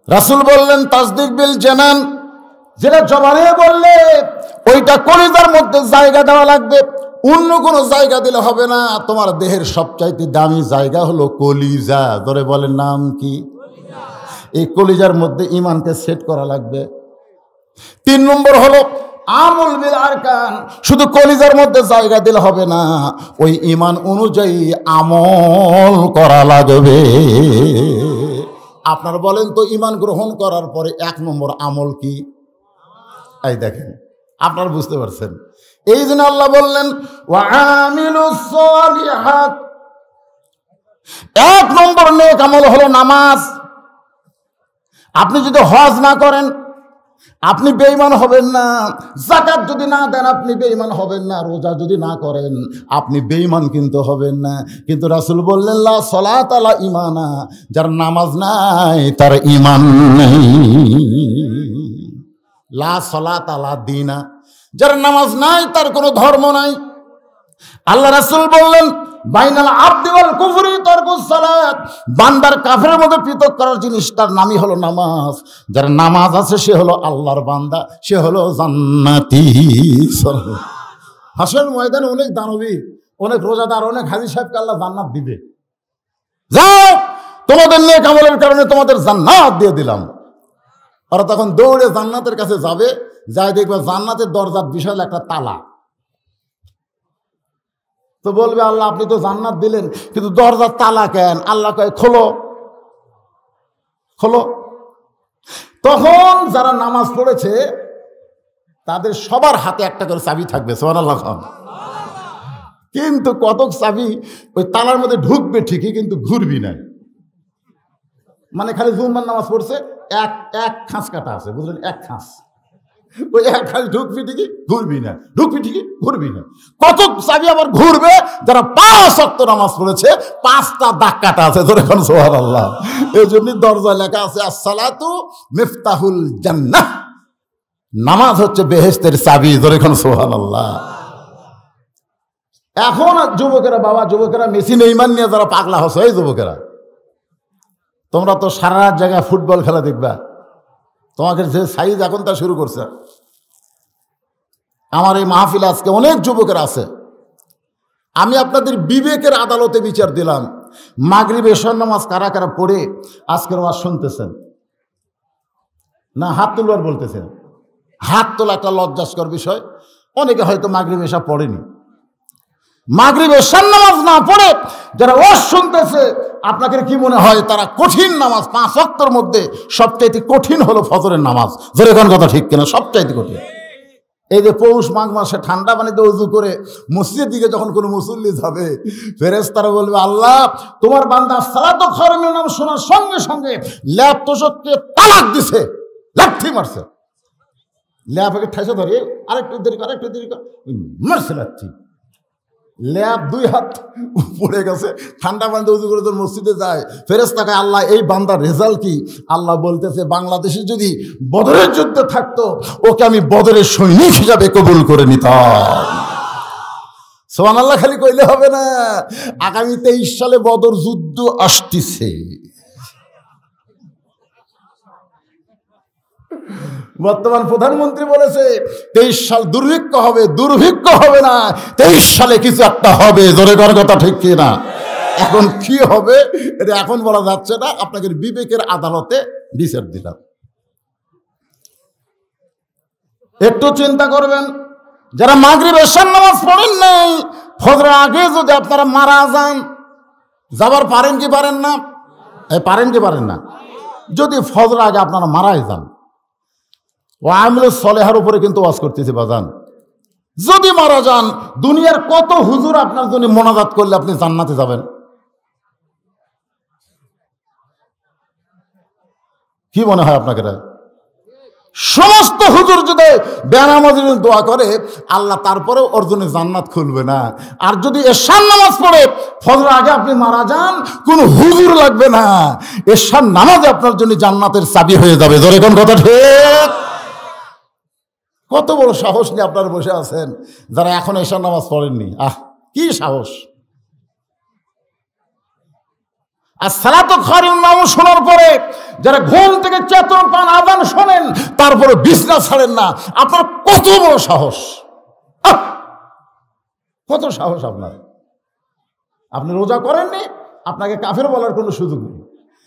Speaker 1: রাসূল বললেন তাসদিক বিল জানান, যেটা জবানে বললে ওইটা কলিজার মধ্যে জায়গা দেওয়া লাগবে, অন্য কোনো জায়গা দিলে হবে না। তোমার দেহের সবচাইতে দামি জায়গা হলো কলিজা। ধরে বলেন নাম কি? এই কলিজার মধ্যে ঈমানকে সেট করা লাগবে। 3 নম্বর হলো আমল বিল আরকান। শুধু কলিজার মধ্যে জায়গা দিলে হবে না, ওই ঈমান অনুযায়ী আমল করা লাগবে। আপনারা বলেন তো, ঈমান গ্রহণ করার পরে 1 নম্বর আমল কি? এই দেখেন, আপনারা বুঝতে পারছেন। এই জন্য আল্লাহ বললেন ওয়া আমিলুস সালিহাত। 1 নম্বর নেক আমল হলো নামাজ। আপনি যদি হজ না করেন আপনি বেঈমান হবেন না, যাকাত যদি না দেন আপনি বেঈমান হবেন না, রোজা যদি না করেন আপনি বেঈমান কিন্তু হবেন না। কিন্তু রাসূল বললেন লা সালাতা লা ঈমানা, যার নামাজ নাই তার ঈমান নেই। লা সালাতা লা দীনা, যার নামাজ নাই তার কোনো ধর্ম নাই। আল্লাহ রাসূল বললেন বাইনাল আবদি ওয়াল কুফরি তারকুস সালাত, বান্দার কাফেরের মধ্যে পৃথক করার জিনিস তার নামই হলো নামাজ। যার নামাজ আছে সে হলো আল্লাহর বান্দা, সে হলো জান্নাতি। হাসরের ময়দানে অনেক দানবী, অনেক রোজাদার, অনেক হাজী সাহেবকে আল্লাহ জান্নাত দিবে। যাও তোমাদের নেক আমলের কারণে তোমাদের জান্নাত দিয়ে দিলাম। আর তখন দৌড়ে জান্নাতের কাছে যাবে, যাই দেখবে জান্নাতের দরজার বিশাল একটা তালা। তো বলবে আল্লাহ আপনি তো জান্নাত দিলেন কিন্তু দরজার তালা কেন? আল্লাহ কয় খোলো খোলো। তখন যারা নামাজ পড়েছে তাদের সবার হাতে একটা করে চাবি থাকবে, সুবহানাল্লাহ। কিন্তু কতক চাবি ওই তালার মধ্যে ঢুকবে ঠিকই, কিন্তু ঘুরবি না। মানে খালি জুম্মার নামাজ পড়ছে, এক খাঁচ কাটা আছে, বুঝলেন? এক খাঁচ, ওই এক খালি ঢুকবি ঠিকই, ঘুরবি না, ঢুকবি ঠিকই, ঘুরবি না। কত চাবি আবার ঘুরবে যারা 5 ওয়াক্ত নামাজ পড়েছে, 5টা দাগ কাটা আছে। ধরে কোন সুবহানাল্লাহ। এই জন্য দরজা লেখা আছে আসসালাতু মিফতাহুল জান্নাহ, নামাজ হচ্ছে বেহেশতের চাবি। ধরে কোন সুবহানাল্লাহ। এখন যুবকেরা, বাবা যুবকেরা, মেসি নেইমার নিয়ে যারা পাগলা হচ্ছে, এই যুবকেরা তোমরা তো সারা রাত জায়গায় ফুটবল খেলা দেখবা, তোমাকে যে সাইজ এখন তা শুরু করছে। আমার এই মাহফিলে আজকে অনেক যুবকের আছে, আমি আপনাদের বিবেকের আদালতে বিচার দিলাম। মাগরিব এশার নামাজ কারা কারা পড়ে আজকের ওয়াজ শুনতেছেন না? হাত তুলবার বলতেছেন। হাত তোলা একটা লজ্জাস্কর বিষয়। অনেকে হয়তো মাগরিব এশা পড়েনি। মাগরিব এশার নামাজ না পড়ে যারা ওয়াজ শুনতেছে, আপনাদের কি মনে হয় তারা কঠিন নামাজ? 5 ওয়াক্তের মধ্যে সবচাইতে কঠিন হলো ফজরের নামাজ। জোরে কোন কথা ঠিক কিনা? সবচাইতে কঠিন। এই যে পৌষ মাঘ মাসে ঠান্ডা পানিতে ওযু করে মসজিদের দিকে যখন কোনো মুসল্লি যাবে, ফেরেশতারা বলবে আল্লাহ তোমার বান্দা সালাতু খায়রুন নাম শোনার সঙ্গে সঙ্গে ল্যাপ তোষককে তালাক দিছে, লাথি মারছে, ল্যাপকে ঠেসে ধরে আরেকটু দেরি কর, আরেকটু দেরি কর, মারছে লাথি। ল্যাব 2 হাত পড়ে গেছে, ঠান্ডা পানিতে উজু করে তোর মসজিদে যায়। ফেরেশতাকে আল্লাহ এই বান্দার রেজাল্ট কি? আল্লাহ বলতেছে বাংলাদেশে যদি বদরের যুদ্ধে থাকতো ওকে আমি বদরের সৈনিক হিসাবে কবুল করে নিতাম। সুবহানাল্লাহ খালি কইলে হবে না, আগামী 23 সালে বদর যুদ্ধ আসতেছে। বর্তমান প্রধানমন্ত্রী বলেছে 23 সাল দুর্ভিক্ষ হবে। দুর্ভিক্ষ হবে না, 23 সালে কিছু একটা হবে। জোরে কর কথা ঠিক কিনা? এখন কি হবে এটা এখন বলা যাচ্ছে না, আপনাকে বিবেকের আদালতে বিচার দিলাম। একটু চিন্তা করবেন, যারা মাগরিব এশার নামাজ পড়েন নাই, ফজরের আগে যদি আপনারা মারা যান, যাবার পারেন কি পারেন না? পারেন কি পারেন না? যদি ফজরের আগে আপনারা মারাই যান, ও আমলে সলেহার উপরে কিন্তু ওয়াজ করতেছি বাজান। যদি মারা যান, দুনিয়ার কত হুজুর আপনার জন্য মোনাজাত করলে আপনি জান্নাতে যাবেন? কি মনে হয় আপনাকে? সমস্ত হুজুর যদি বেনামাজির দোয়া করে, আল্লাহ তারপরেও ওর জন্য জান্নাত খুলবে না। আর যদি এশার নামাজ পড়ে ফজর আগে আপনি মারা যান, কোনো হুজুর লাগবে না, এশার নামাজে আপনার জন্য জান্নাতের চাবি হয়ে যাবে। জোরে কোন কথা ঠিক? কত বড় সাহস নিয়ে আপনারা বসে আছেন যারা এখন এশার নামাজ পড়েননি। কি সাহস! আর সালাতু খায়রুন নাম শোনার পরে যারা ঘুম থেকে চেতন পান, আযান শোনেন, তারপরে বিছনা ছাড়েন না, আপনার কত বড় সাহস! কত সাহস আপনার! আপনি রোজা করেননি, আপনাকে কাফের বলার কোনো সুযোগ নেই।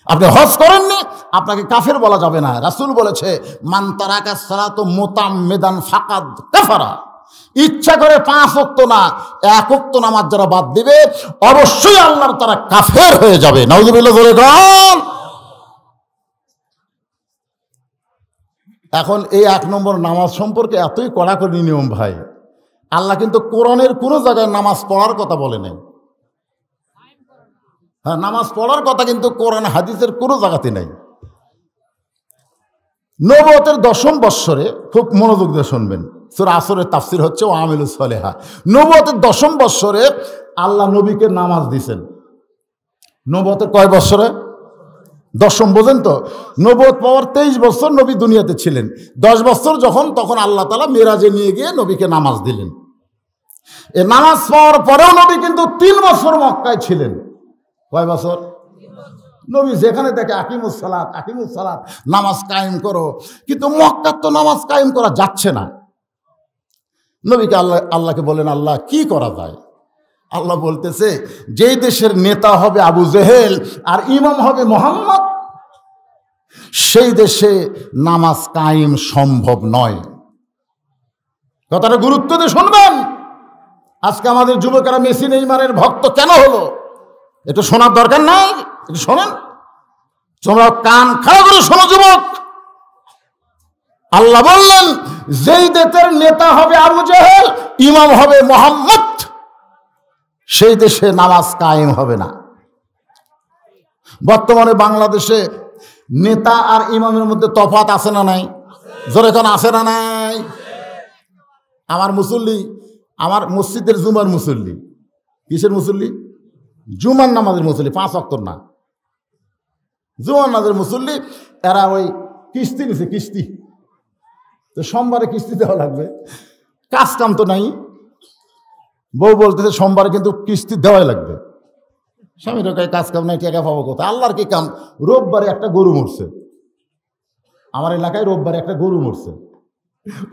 Speaker 1: আপনি হজ করেননি, আপনাকে কাফের বলা যাবে না। রাসূল বলেছে, মান তারাকা সালাতু মুতাম্মিদান ফাকাদ কাফারা। ইচ্ছা করে 5 ওয়াক্ত না, 1 ওয়াক্ত নামাজ যারা বাদ দিবে, অবশ্যই আল্লাহর তারা কাফের হয়ে যাবে। নাউযুবিল্লাহ বলে গান। এখন এই 1 নম্বর নামাজ সম্পর্কে এতই কড়াকড়ি নিয়ম ভাই, আল্লাহ কিন্তু কোরআনের কোনো জায়গায় নামাজ পড়ার কথা বলে নাই। হ্যাঁ, নামাজ পড়ার কথা কিন্তু কোরআন হাদিসের কোনো জায়গাতে নাই। নবুয়তের 10ম বৎসরে, খুব মনোযোগ দিয়ে শুনবেন, সূরা আসরের তাফসীর হচ্ছে ওয়া আমিলুস সালিহা। নবুয়তের 10ম বৎসরে আল্লাহ নবীকে নামাজ দিয়েছেন। নবুয়তের কয় বৎসরে? 10ম, বোঝেন তো? নবুয়ত পাওয়ার 23 বছর নবী দুনিয়াতে ছিলেন। 10 বছর যখন, তখন আল্লাহ তাআলা মেরাজে নিয়ে গিয়ে নবীকে নামাজ দিলেন। এ নামাজ পাওয়ার পরেও নবী কিন্তু 3 বছর মক্কায় ছিলেন। কয় বছর? নবী যেখানে দেখে আকিমুস সালাত, আকিমুস সালাত, নামাজ কায়েম করো, কিন্তু মক্কার তো নামাজ কায়েম করা যাচ্ছে না। নবীকে আল্লাহকে বলেন, আল্লাহ কি করা যায়? আল্লাহ বলতেছে, যেই দেশের নেতা হবে আবু জেহেল আর ইমাম হবে মুহাম্মদ, সেই দেশে নামাজ কায়েম সম্ভব নয়। কথাটা গুরুত্ব দিয়ে শুনবেন। আজকে আমাদের যুবকেরা মেসি নেইমারের ভক্ত কেন হলো, একটু শোনার দরকার নাই? একটু শোনেন, তোমরা কান খাড়া করে শোনো যুবক। আল্লাহ বললেন, যেই দেশের নেতা হবে আবু জেহেল, ইমাম হবে মুহাম্মদ, সেই দেশে নামাজ কায়েম হবে না। বর্তমানে বাংলাদেশে নেতা আর ইমামের মধ্যে তফাৎ আছে না নাই? জোরে কোন আছে না নাই? আমার মুসল্লি, আমার মসজিদের জুমার মুসল্লি, কিসের মুসল্লি? জুমার নামাজের মুসল্লি, 5 ওয়াক্ত না, জুমার নামাজের মুসল্লি। এরা ওই কিস্তি নিছে, কিস্তি। তো সোমবারে কিস্তি দেওয়া লাগবে, কাজ কাম তো নাই। বউ বলতেছে সোমবারে কিন্তু কিস্তি দেওয়াই লাগবে। স্বামীর কাজ কাম নাই, টাকা পাবো কোথায়? আল্লাহর কি কাম? রোববারে একটা গরু মরছে, আমার এলাকায় রোববারে একটা গরু মরছে।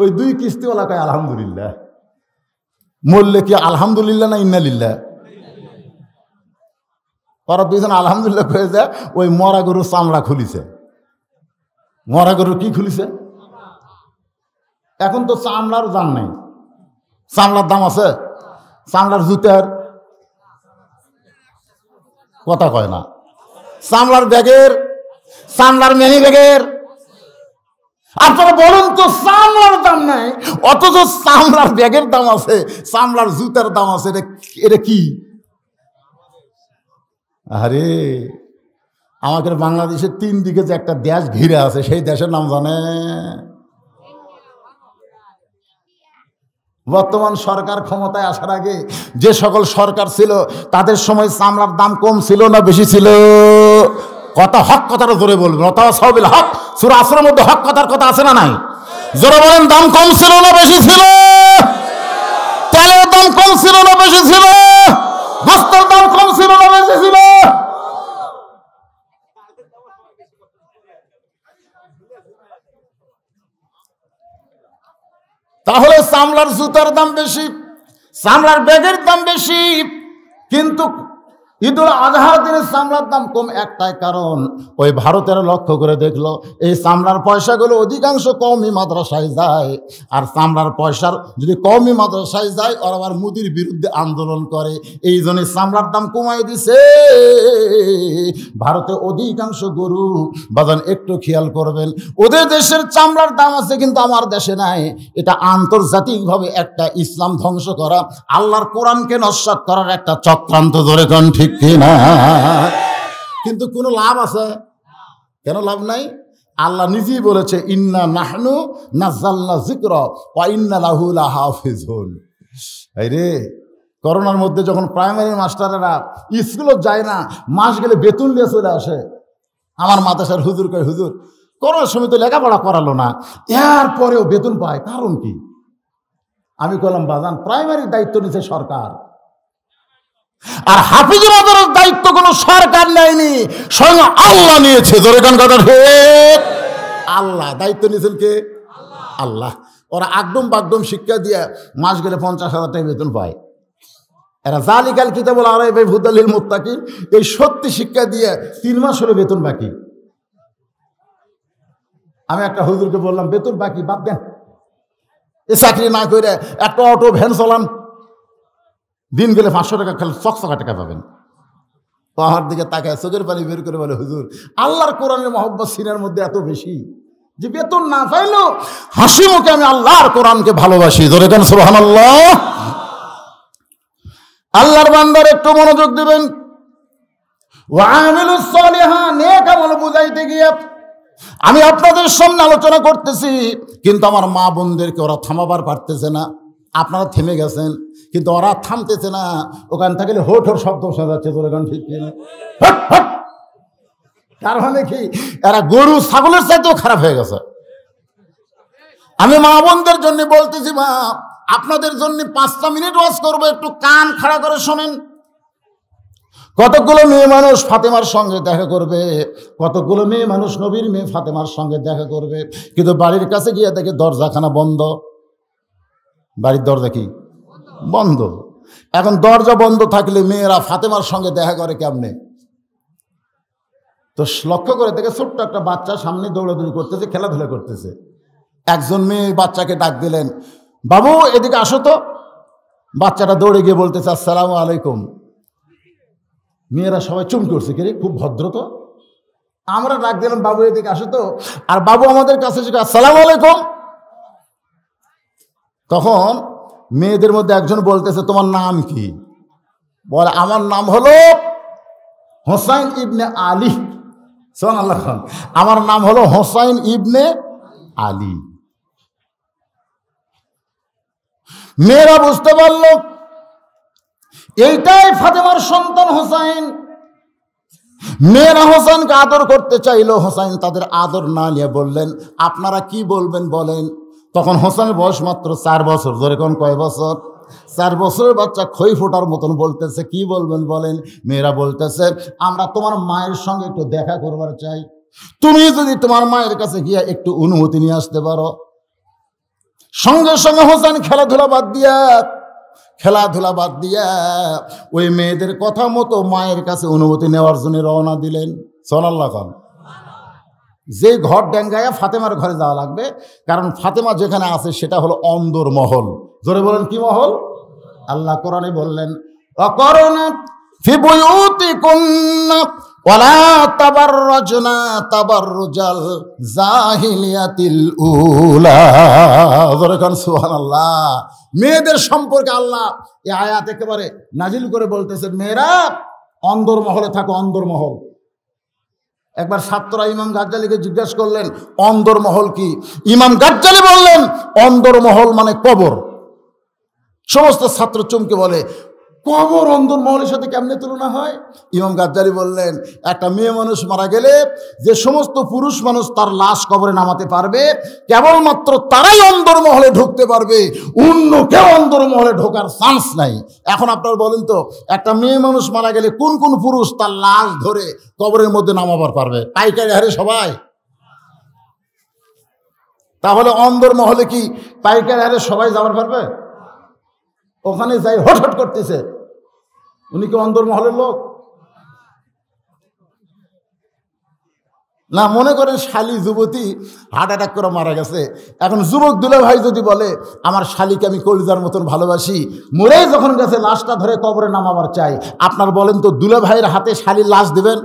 Speaker 1: ওই 2 কিস্তি এলাকায় আলহামদুলিল্লাহ। মরলে কি আলহামদুলিল্লাহ না ইন্নালিল্লাহ? ওরা 2 জন আলহামদুলিল্লাহ হয়ে যায়। ওই মরা গরুর চামড়া খুলিছে। মরা গরুর কি খুলিছে? এখন তো চামড়ার দাম নেই। চামড়ার দাম আছে? চামড়ার জুতার কথা কয় না, চামড়ার ব্যাগের, চামড়ার মিনি ব্যাগের। আপনারা বলুন তো, চামড়ার দাম নাই, অথচ চামড়ার ব্যাগের দাম আছে, চামড়ার জুতার দাম আছে। এটা কি? আরে আমাদের বাংলাদেশের 3 দিকে যে একটা দেশ ঘিরে আছে, সেই দেশের নাম জানে? বর্তমান সরকার ক্ষমতায় আসার আগে যে সকল সরকার ছিল, তাদের সময় চামড়ার দাম কম ছিল না বেশি ছিল? কথা হক কথাটা জোরে বলবেন। ওয়াতাওয়াসাবিল হক, সূরা আসরের মধ্যে হক কথার কথা আছে না নাই? জোরে বলেন, দাম কম ছিল না বেশি ছিল? তেলের দাম কম ছিল না বেশি ছিল? গোস্তের দাম কম ছিল না বেশি ছিল? তাহলে চামড়ার জুতার দাম বেশি, চামড়ার ব্যাগের দাম বেশি, কিন্তু ঈদুল আজহার দিনে চামড়ার দাম কম একটাই কারণ, ওই ভারতের লক্ষ্য করে দেখলো এই চামড়ার পয়সাগুলো অধিকাংশ কওমি মাদ্রাসায় যায়, আর চামড়ার পয়সার যদি কওমি মাদ্রাসায় যায় ওরা আবার মুদির বিরুদ্ধে আন্দোলন করে, এই জন্য চামড়ার দাম কমাই দিছে। ভারতে অধিকাংশ গরু বাজান একটু খেয়াল করবেন, ওদের দেশের চামড়ার দাম আছে কিন্তু আমার দেশে নাই। এটা আন্তর্জাতিকভাবে একটা ইসলাম ধ্বংস করা, আল্লাহর কোরআনকে নস্যাৎ করার একটা চক্রান্ত, ধরে কোন ঠিক কিনা? কিন্তু কোনো লাভ আছে? কেন লাভ নাই? আল্লাহ নিজেই বলেছে ইন্না নাহনু নাযালনা যিকরা ওয়া ইন্না লাহু লাহাফিজুন। এই রে, করোনার মধ্যে যখন প্রাইমারি মাস্টারেরা স্কুলে যায় না, মাস গেলে বেতন নিয়ে চলে আসে, আমার মাদ্রাসার হুজুর কয় হুজুর করোনার সময় তো লেখাপড়া করালো না, এরপরেও বেতন পায়, কারণ কি? আমি বললাম বাজান, প্রাইমারির দায়িত্ব নিচ্ছে সরকার, আর হাফিজুল আদরের দায়িত্ব কোনো সরকার নেয়নি, স্বয়ং আল্লাহ নিয়েছে। ধরে কোন কথা ঠিক? আল্লাহ দায়িত্ব নিয়েছেন কে? আল্লাহ। ওরা আগডম বাগডম শিক্ষা দিয়ে মাস গেলে 50,000 টাকা বেতন পায়। এরা জালিকাল কিতাবুল আরাইফি হুদাল লিল মুত্তাকিন, এই সত্যি শিক্ষা দিয়ে 3 মাস হলে বেতন বাকি। আমি একটা হুজুরকে বললাম বেতন বাকি বাদ দেন, এ চাকরি না করে একটা অটো ভ্যান চালান, দিন গেলে 500 টাকা খেলে 600 টাকা পাবেন। তো আমার দিকে তাকায় চোখের পানি বের করে বলে হুজুর আল্লাহর কোরআনের মহব্বত সিনার মধ্যে এত বেশি যে বেতন না পাইলেও হাসি মুখে আমি আল্লাহর কোরআনকে ভালোবাসি। ধরে দেন সুবহানাল্লাহ। আল্লাহর বান্দার একটু মনোযোগ দিবেন। ওয়া আমিলুস সালিহা, নেক আমল বুঝাইতে গিয়ে আমি আপনাদের সামনে আলোচনা করতেছি, কিন্তু আমার মা বোনদেরকে ওরা থামাবার পারতেছে না। আপনারা থেমে গেছেন কিন্তু ওরা থামতেছে না, ওখান থাকলে হোট হোট শব্দ শোনা যাচ্ছে। তোর গান ঠিক কিনা? তার মানে কি এরা গরু ছাগলের চাইতেও খারাপ হয়ে গেছে। আমি মা বোনদের জন্য বলতেছি, মা আপনাদের জন্য 5টা মিনিট ওয়াজ করবো, একটু কান খাড়া করে শোনেন। কতগুলো মেয়ে মানুষ ফাতেমার সঙ্গে দেখা করবে, কতগুলো মেয়ে মানুষ নবীর মেয়ে ফাতেমার সঙ্গে দেখা করবে, কিন্তু বাড়ির কাছে গিয়ে দেখে দরজাখানা বন্ধ। বাড়ির দরজা কি বন্ধ? এখন দরজা বন্ধ থাকলে মেয়েরা ফাতেমার সঙ্গে দেখা করে কেমনে? তো লক্ষ্য করে দেখে ছোট্ট একটা বাচ্চা সামনে দৌড়াদৌড়ি করতেছে, খেলাধুলা করতেছে। একজন মেয়ে বাচ্চাকে ডাক দিলেন, বাবু এদিকে আসো তো। বাচ্চাটা দৌড়ে গিয়ে বলতেছে আসসালামু আলাইকুম। মেয়েরা সবাই চুম করছে, কে রে খুব ভদ্র তো। আমরা ডাক দিলাম বাবু এদিকে আসো তো, আর বাবু আমাদের কাছে আসসালামু আলাইকুম। তখন মেয়েদের মধ্যে একজন বলতেছে তোমার নাম কি? বলে আমার নাম হলো হোসাইন ইবনে আলী। সুবহানাল্লাহ, আমার নাম হলো হোসাইন ইবনে আলী। মেয়েরা বুঝতে পারল এইটাই ফাতেমার সন্তান হোসাইন। মেয়েরা হোসাইনকে আদর করতে চাইলো, হোসাইন তাদের আদর না নিয়ে বললেন আপনারা কি বলবেন বলেন। তখন হোসেনের বয়স মাত্র 4 বছর। ধরে কোন কয় বছর? 4 বছরের বাচ্চা খই ফোটার মতন বলতেছে কি বলবেন বলেন। মেয়েরা বলতেছে আমরা তোমার মায়ের সঙ্গে একটু দেখা করবার চাই, তুমি যদি তোমার মায়ের কাছে গিয়ে একটু অনুমতি নিয়ে আসতে পারো। সঙ্গে সঙ্গে হোসেন খেলাধুলা বাদ দিয়া ওই মেয়েদের কথা মতো মায়ের কাছে অনুমতি নেওয়ার জন্য রওনা দিলেন। সুবহানাল্লাহ। যে ঘর ডেঙ্গায়া ফাতেমার ঘরে যাওয়া লাগবে, কারণ ফাতেমা যেখানে আছে সেটা হলো অন্দর মহল। জোরে বলেন কি মহল? আল্লাহ কোরআনে বললেন অকরনা ফি বুয়ুতিকুন্না ওয়ালা তাবাররাজনা তাবাররুজাল জাহিলিয়াতিল উলা। জোরে কোন সুবহানাল্লাহ। মেয়েদের সম্পর্কে আল্লাহ এই আয়াত একেবারে নাজিল করে বলতেছে মেয়েরা অন্দর মহলে থাকো, অন্দর মহল। একবার ছাত্ররা ইমাম গাজ্জালিকে জিজ্ঞাসা করলেন অন্দরমহল কি? ইমাম গাজ্জালি বললেন অন্দরমহল মানে কবর। সমস্ত ছাত্র চমকে বলে কবর অন্দরমহলের সাথে কেমনে তুলনা হয়? ইমাম গাজ্জালি বললেন একটা মেয়ে মানুষ মারা গেলে যে সমস্ত পুরুষ মানুষ তার লাশ কবরে নামাতে পারবে কেবলমাত্র তারাই অন্দরমহলে ঢুকতে পারবে, অন্য কেউ অন্দরমহলে ঢোকার চান্স নাই। এখন আপনারা বলেন তো একটা মেয়ে মানুষ মারা গেলে কোন কোন পুরুষ তার লাশ ধরে কবরের মধ্যে নামাবার পারবে? পাইকারি হারে সবাই। তাহলে অন্দরমহলে কি পাইকারি হারে সবাই যাবার পারবে? ওখানে যাই হট করতেছে, উনি কি অন্দরমহলের লোক? না মনে করেন শালি যুবতী হার্ট অ্যাটাক করে মারা গেছে, এখন যুবক দুলাভাই যদি বলে আমার শালিকে আমি কলিজার মতন ভালোবাসি, মরে যখন গেছে লাশটা ধরে কবরে নামাবার চাই, আপনার বলেন তো দুলাভাইয়ের হাতে শালির লাশ দেবেন?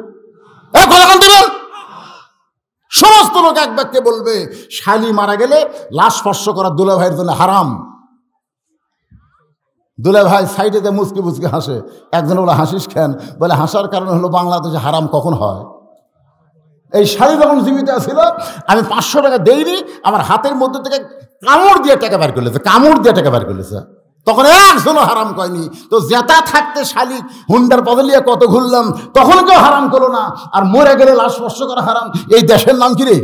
Speaker 1: কখন দেবেন? সমস্ত লোক এক বাক্যে বলবে শালি মারা গেলে লাশ স্পর্শ করা দুলাভাইয়ের জন্য হারাম। দুলাভাই সাইডেতে মুচকি মুচকি হাসে। একজন বলে হাসিস কেন? বলে হাসার কারণ হলো বাংলাদেশে হারাম কখন হয়। এই শালি যখন জীবিত ছিল আমি 500 টাকা দেইনি, আমার হাতের মধ্যে থেকে কামড় দিয়ে টাকা বের করলেছে, কামড় দিয়ে টাকা বের করলেছে, তখন একজনও হারাম কয়নি। তো জেতা থাকতে শালিক হুন্ডার বদলিয়ে কত ঘুরলাম, তখন কেউ হারাম করলো না। আর মরে গেলে লাশ স্পর্শ করা হারাম, এই দেশের নাম কি রে?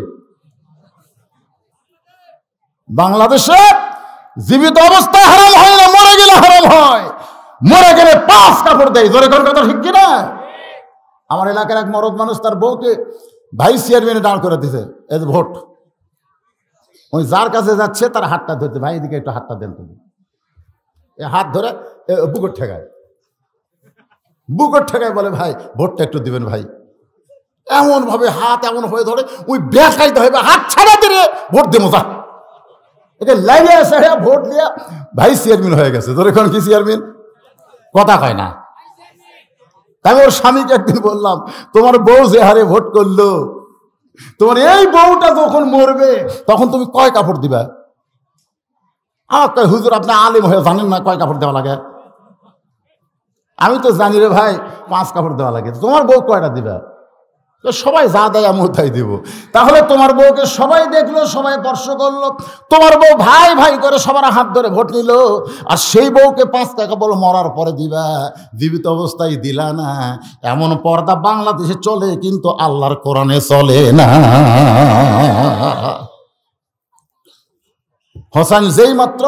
Speaker 1: বাংলাদেশে জীবিত অবস্থায় হারাম হয় না, মরে গেলে হারাম হয়। মরে গেলে 5 কাপড় দেয়, জোরে কোন কথা ঠিক কিনা? আমার এলাকার এক মরদ মানুষ তার বউকে ভাইস চেয়ারম্যানে দাঁড় করে দিছে, এই ভোট। ওই যার কাছে যাচ্ছে তার হাতটা ধরতে, ভাই এদিকে একটু হাতটা দেন তুমি। এ হাত ধরে বুকের ঠেকায়, বুকের ঠেকায় বলে ভাই ভোটটা একটু দিবেন ভাই। এমন ভাবে হাত এমন হয়ে ধরে ওই বেকাইতে হবে, হাত ছাড়া দিয়ে ভোট দেবো যা। এটা লাইনে এসে ভোট দিয়ে ভাইস চেয়ারম্যান হয়ে গেছে। তোর এখন কি চেয়ারম্যান? কথা কয় না। আমি ওর স্বামীকে একদিন বললাম, তোমার বউ যে হারে ভোট করলো, তোমার এই বউটা যখন মরবে তখন তুমি কয় কাপড় দিবা? আমার কয় হুজুর আপনি আলেম হয়ে জানেন না কয় কাপড় দেওয়া লাগে? আমি তো জানি রে ভাই 5 কাপড় দেওয়া লাগে। তোমার বউ কয়টা দিবা? সবাই যা দেয় আমি তাই দিব। তাহলে তোমার বউকে সবাই দেখলো, সবাই স্পর্শ করলো, তোমার বউ ভাই ভাই করে সবার হাত ধরে ভোট নিল, আর সেই বউকে 5 টাকা বলো মরার পরে দিবা, জীবিত অবস্থায় দিলা না। এমন পর্দা বাংলাদেশে চলে, কিন্তু আল্লাহর কোরআনে চলে না। হোসেন যেই মাত্র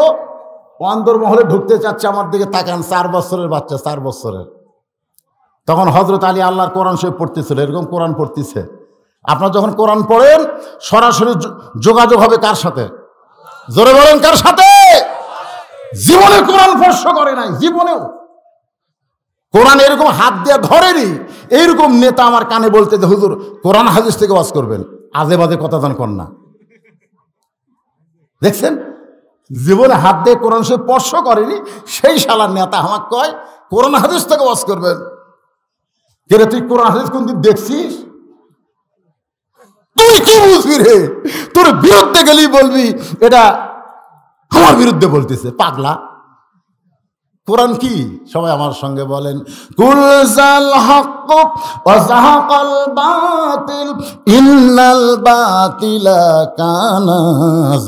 Speaker 1: অন্দরমহলে ঢুকতে চাচ্ছে, আমার দিকে তাকান, 4 বছরের বাচ্চা, 4 বছরের। তখন হযরত আলী আল্লাহর কোরআন শরীফ পড়তেছিল, এরকম কোরআন পড়তেছে। আপনারা যখন কোরআন পড়েন সরাসরি যোগাযোগ হবে কার সাথে? জোরে বলেন কার সাথে? জীবনে কোরআন স্পর্শ করে নাই, জীবনেও কোরআন এরকম হাত দিয়ে ধরেনি। এইরকম নেতা আমার কানে বলতে যে হুজুর কোরআন হাদিস থেকে ওয়াজ করবেন, আজে বাজে কথা জান কর না। দেখছেন, জীবনে হাত দিয়ে কোরআন শরীফ স্পর্শ করেনি, সেই শালার নেতা আমাকে কয় কোরআন হাদিস থেকে ওয়াজ করবেন। কেরে তুই কোরআন হাদিস কোনদিন দেখছিস? তুই কি বুঝবি রে? তোর বিরুদ্ধে গেলেই বলবি এটা আমার বিরুদ্ধে বলতেছে, পাগলা। কোরআন কি? সবাই আমার সঙ্গে বলেন, কুল জাল হক ওয়া যাহাকাল বাতিল ইন্নাল বাতিলা কানা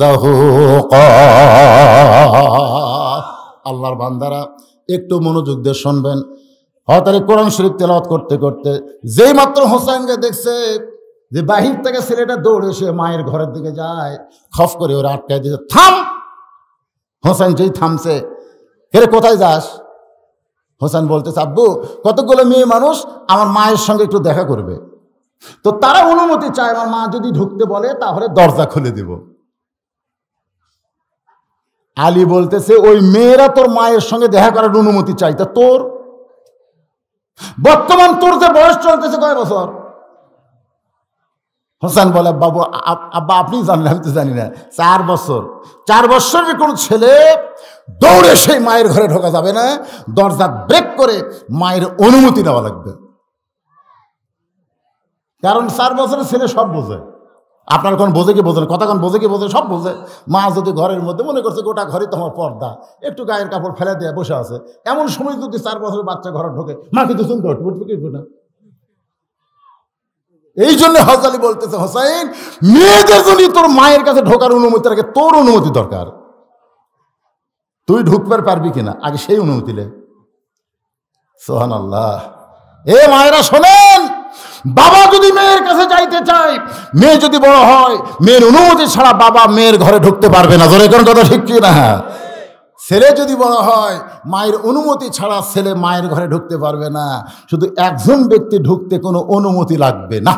Speaker 1: যাহুকা। আল্লাহর বান্দারা একটু মনোযোগ দিয়ে শুনবেন। হঠাৎ কোরআন শরীফ তেলাওয়াত করতে করতে যেই মাত্র হোসেনকে দেখছে যে বাহির থেকে ছেলেটা দৌড়ে এসে মায়ের ঘরের দিকে যায়, খফ করে ওরা আটকায় দিয়েছে, থাম। হোসেন যেই থামছে, হেরে কোথায় যাস? হোসেন বলতেছে আব্বু কতগুলো মেয়ে মানুষ আমার মায়ের সঙ্গে একটু দেখা করবে, তো তারা অনুমতি চায়, আমার মা যদি ঢুকতে বলে তাহলে দরজা খুলে দেব। আলী বলতেছে ওই মেয়েরা তোর মায়ের সঙ্গে দেখা করার অনুমতি চাই, তা তোর বর্তমান তোর যে বয়স চলতেছে কয় বছর? হোসেন বলে বাবু আব্বা আপনি জানলেন, আমি তো জানি না। 4 বছর। 4 বছরের কোন ছেলে দৌড়ে সেই মায়ের ঘরে ঢোকা যাবে না, দরজা ব্রেক করে মায়ের অনুমতি নেওয়া লাগবে। কারণ 4 বছরের ছেলে সব বোঝে। আপনার কোন বোঝে কি বোঝে না, কথা কোন বোঝে কি বোঝে, সব বোঝে। মা যদি ঘরের মধ্যে মনে করছে গোটা ঘরে তোমার পর্দা, একটু গায়ের কাপড় ফেলে দিয়ে বসে আছে, এমন সময় যদি 4 বছরের বাচ্চা ঘরে ঢোকে, মা কিন্তু শুনতে উঠবে কি না। এই জন্য হযরত আলী বলতেছে হোসেন মেয়েদের যদি তোর মায়ের কাছে ঢোকার অনুমতি রাখে, তোর অনুমতি দরকার। তুই ঢুকবার পারবি কিনা আগে সেই অনুমতি লে। সুবহানাল্লাহ। এ মায়েরা শোনেন, বাবা যদি মেয়ের কাছে যাইতে চায়, মেয়ে যদি বড় হয়, মেয়ের অনুমতি ছাড়া বাবা মেয়ের ঘরে ঢুকতে পারবে না। ধরে কোন কথা ঠিক কি না? ছেলে যদি বড় হয়, মায়ের অনুমতি ছাড়া ছেলে মায়ের ঘরে ঢুকতে পারবে না। শুধু একজন ব্যক্তি ঢুকতে কোনো অনুমতি লাগবে না।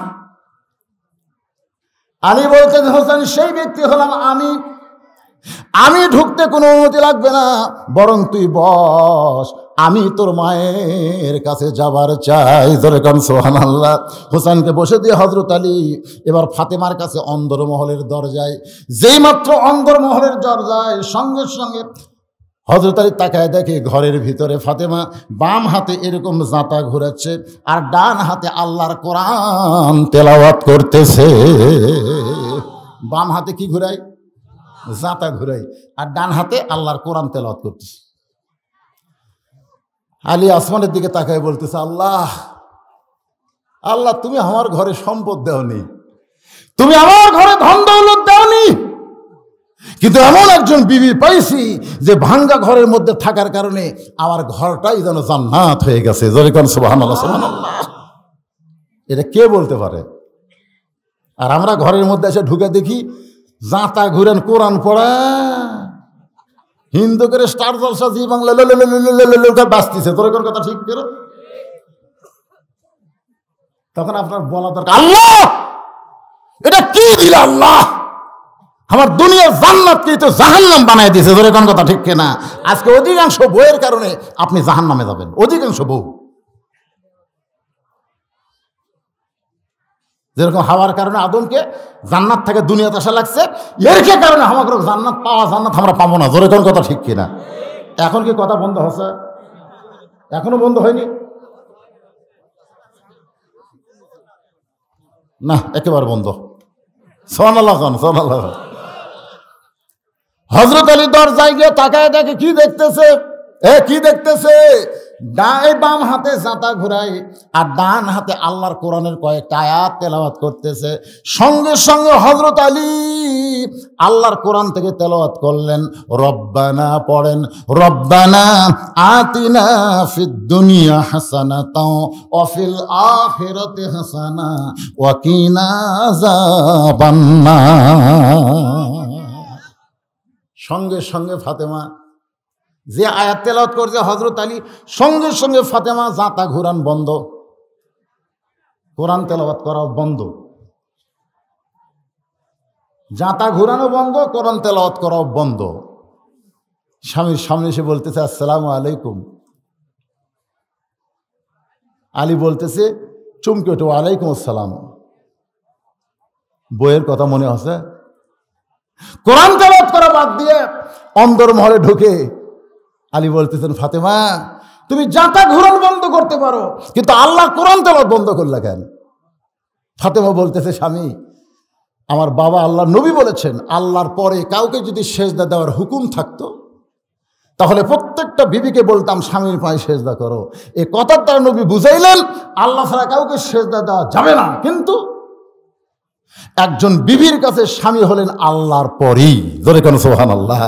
Speaker 1: আলী বলতেন হোসেন সেই ব্যক্তি হলাম আমি ঢুকতে কোনো অনুমতি লাগবে না, বরং তুই বস, আমি তোর মায়ের কাছে যাবার চাই। জোরে কোন সুবহানাল্লাহ। হোসেনকে বসে দিয়ে হযরত আলী এবার ফাতেমার কাছে অন্দরমহলের দরজায়, যেই মাত্র অন্দরমহলের দরজায় সঙ্গে সঙ্গে হযরত আলী তাকায় দেখে ঘরের ভিতরে ফাতেমা বাম হাতে এরকম জাঁতা ঘুরাচ্ছে আর ডান হাতে আল্লাহর কোরআন তেলাওয়াত করতেছে। বাম হাতে কি ঘুরাই? জাঁতা ঘুরাই, আর ডান হাতে আল্লাহর কোরআন তেলাওয়াত করতেছে। আলী আসমানের দিকে তাকায় বলতেছে, আল্লাহ আল্লাহ, তুমি আমার ঘরে সম্পদ দেওনি, তুমি আমার ঘরে ধন দৌলত দেওনি, কিন্তু এমন একজন বিবি পাইছি যে ভাঙ্গা ঘরের মধ্যে থাকার কারণে আমার ঘরটাই যেন জান্নাত হয়ে গেছে। জোরে কোন সুবহানাল্লাহ, সুবহানাল্লাহ। এটা কে বলতে পারে? আর আমরা ঘরের মধ্যে এসে ঢুকে দেখি জাঁতা ঘুরেন, কোরআন পড়া, হিন্দু করে স্টার জলসা, জি বাংলা বাঁচতেছে। তোর কোন কথা ঠিক করো। তখন আপনার বলা দরকার, আল্লাহ এটা কি দিল? আল্লাহ আমার দুনিয়ার জান্নাতকে তো জাহান্নাম বানায় দিয়েছে। ধরে কোন কথা ঠিক কিনা? আজকে অধিকাংশ বউয়ের কারণে আপনি জাহান্নামে যাবেন, অধিকাংশ বউ। যেরকম হাওয়ার কারণে আদমকে জান্নাত থেকে দুনিয়াতে আসা লাগছে, এর কে কারণে আমাকে জান্নাত পাওয়া, জান্নাত আমরা পাবো না। ধরে কোন কথা ঠিক কিনা? এখন কি কথা বন্ধ হচ্ছে? এখনো বন্ধ হয়নি না, একেবারে বন্ধ। সুবহানাল্লাহ, সুবহানাল্লাহ। হযরত আলী দরজায় গিয়ে তাকায় দেখে কি দেখতেছে? কি দেখতেছে? বাম হাতে জাঁতা ঘুরাই আর ডান হাতে আল্লাহর কোরআনের কয়েকটা আয়াত তেলাওয়াত করতেছে। সঙ্গে সঙ্গে হযরত আলী আল্লাহর কোরআন থেকে তেলাওয়াত করলেন, রব্বানা পড়েন, রব্বানা আতিনা ফিদ দুনিয়া হাসানাতাও ওয়া ফিল আখিরাতি হাসানা ওয়া কিনা আযাবান্নার। সঙ্গে সঙ্গে ফাতেমা যে আয়াত তেলাওয়াত করছে হযরত আলী, সঙ্গে সঙ্গে ফাতেমা জাঁতা ঘুরান বন্ধ, কোরআন তেলাওয়াত করা বন্ধ। জাঁতা ঘুরানো বন্ধ, কোরআন তেলাওয়াত করাও বন্ধ। স্বামীর সামনে এসে বলতেছে, আসসালামু আলাইকুম। আলী বলতেছে চমকে ওঠে, ওয়ালাইকুম আসসালাম। বইয়ের কথা মনে হচ্ছে। কোরআন তেলাওয়াত করা বাদ দিয়ে অন্দরমহলে ঢুকে আলী বলতেছেন, ফাতেমা তুমি জাঁতা ঘুরান বন্ধ করতে পারো, কিন্তু আল্লাহ কোরআন তেলাওয়াত বন্ধ করলে কেন? ফাতেমা বলতেছে, স্বামী আমার বাবা আল্লাহ নবী বলেছেন, আল্লাহর পরে কাউকে যদি সেজদা দেওয়ার হুকুম থাকতো তাহলে প্রত্যেকটা বিবিকে বলতাম স্বামীর পায়ে সেজদা করো। এই কথার দ্বারা নবী বুঝাইলেন আল্লাহ ছাড়া কাউকে সেজদা দেওয়া যাবে না, কিন্তু একজন বিবির কাছে স্বামী হলেন আল্লাহর পরেই। জোরে কেন সুবহানাল্লাহ।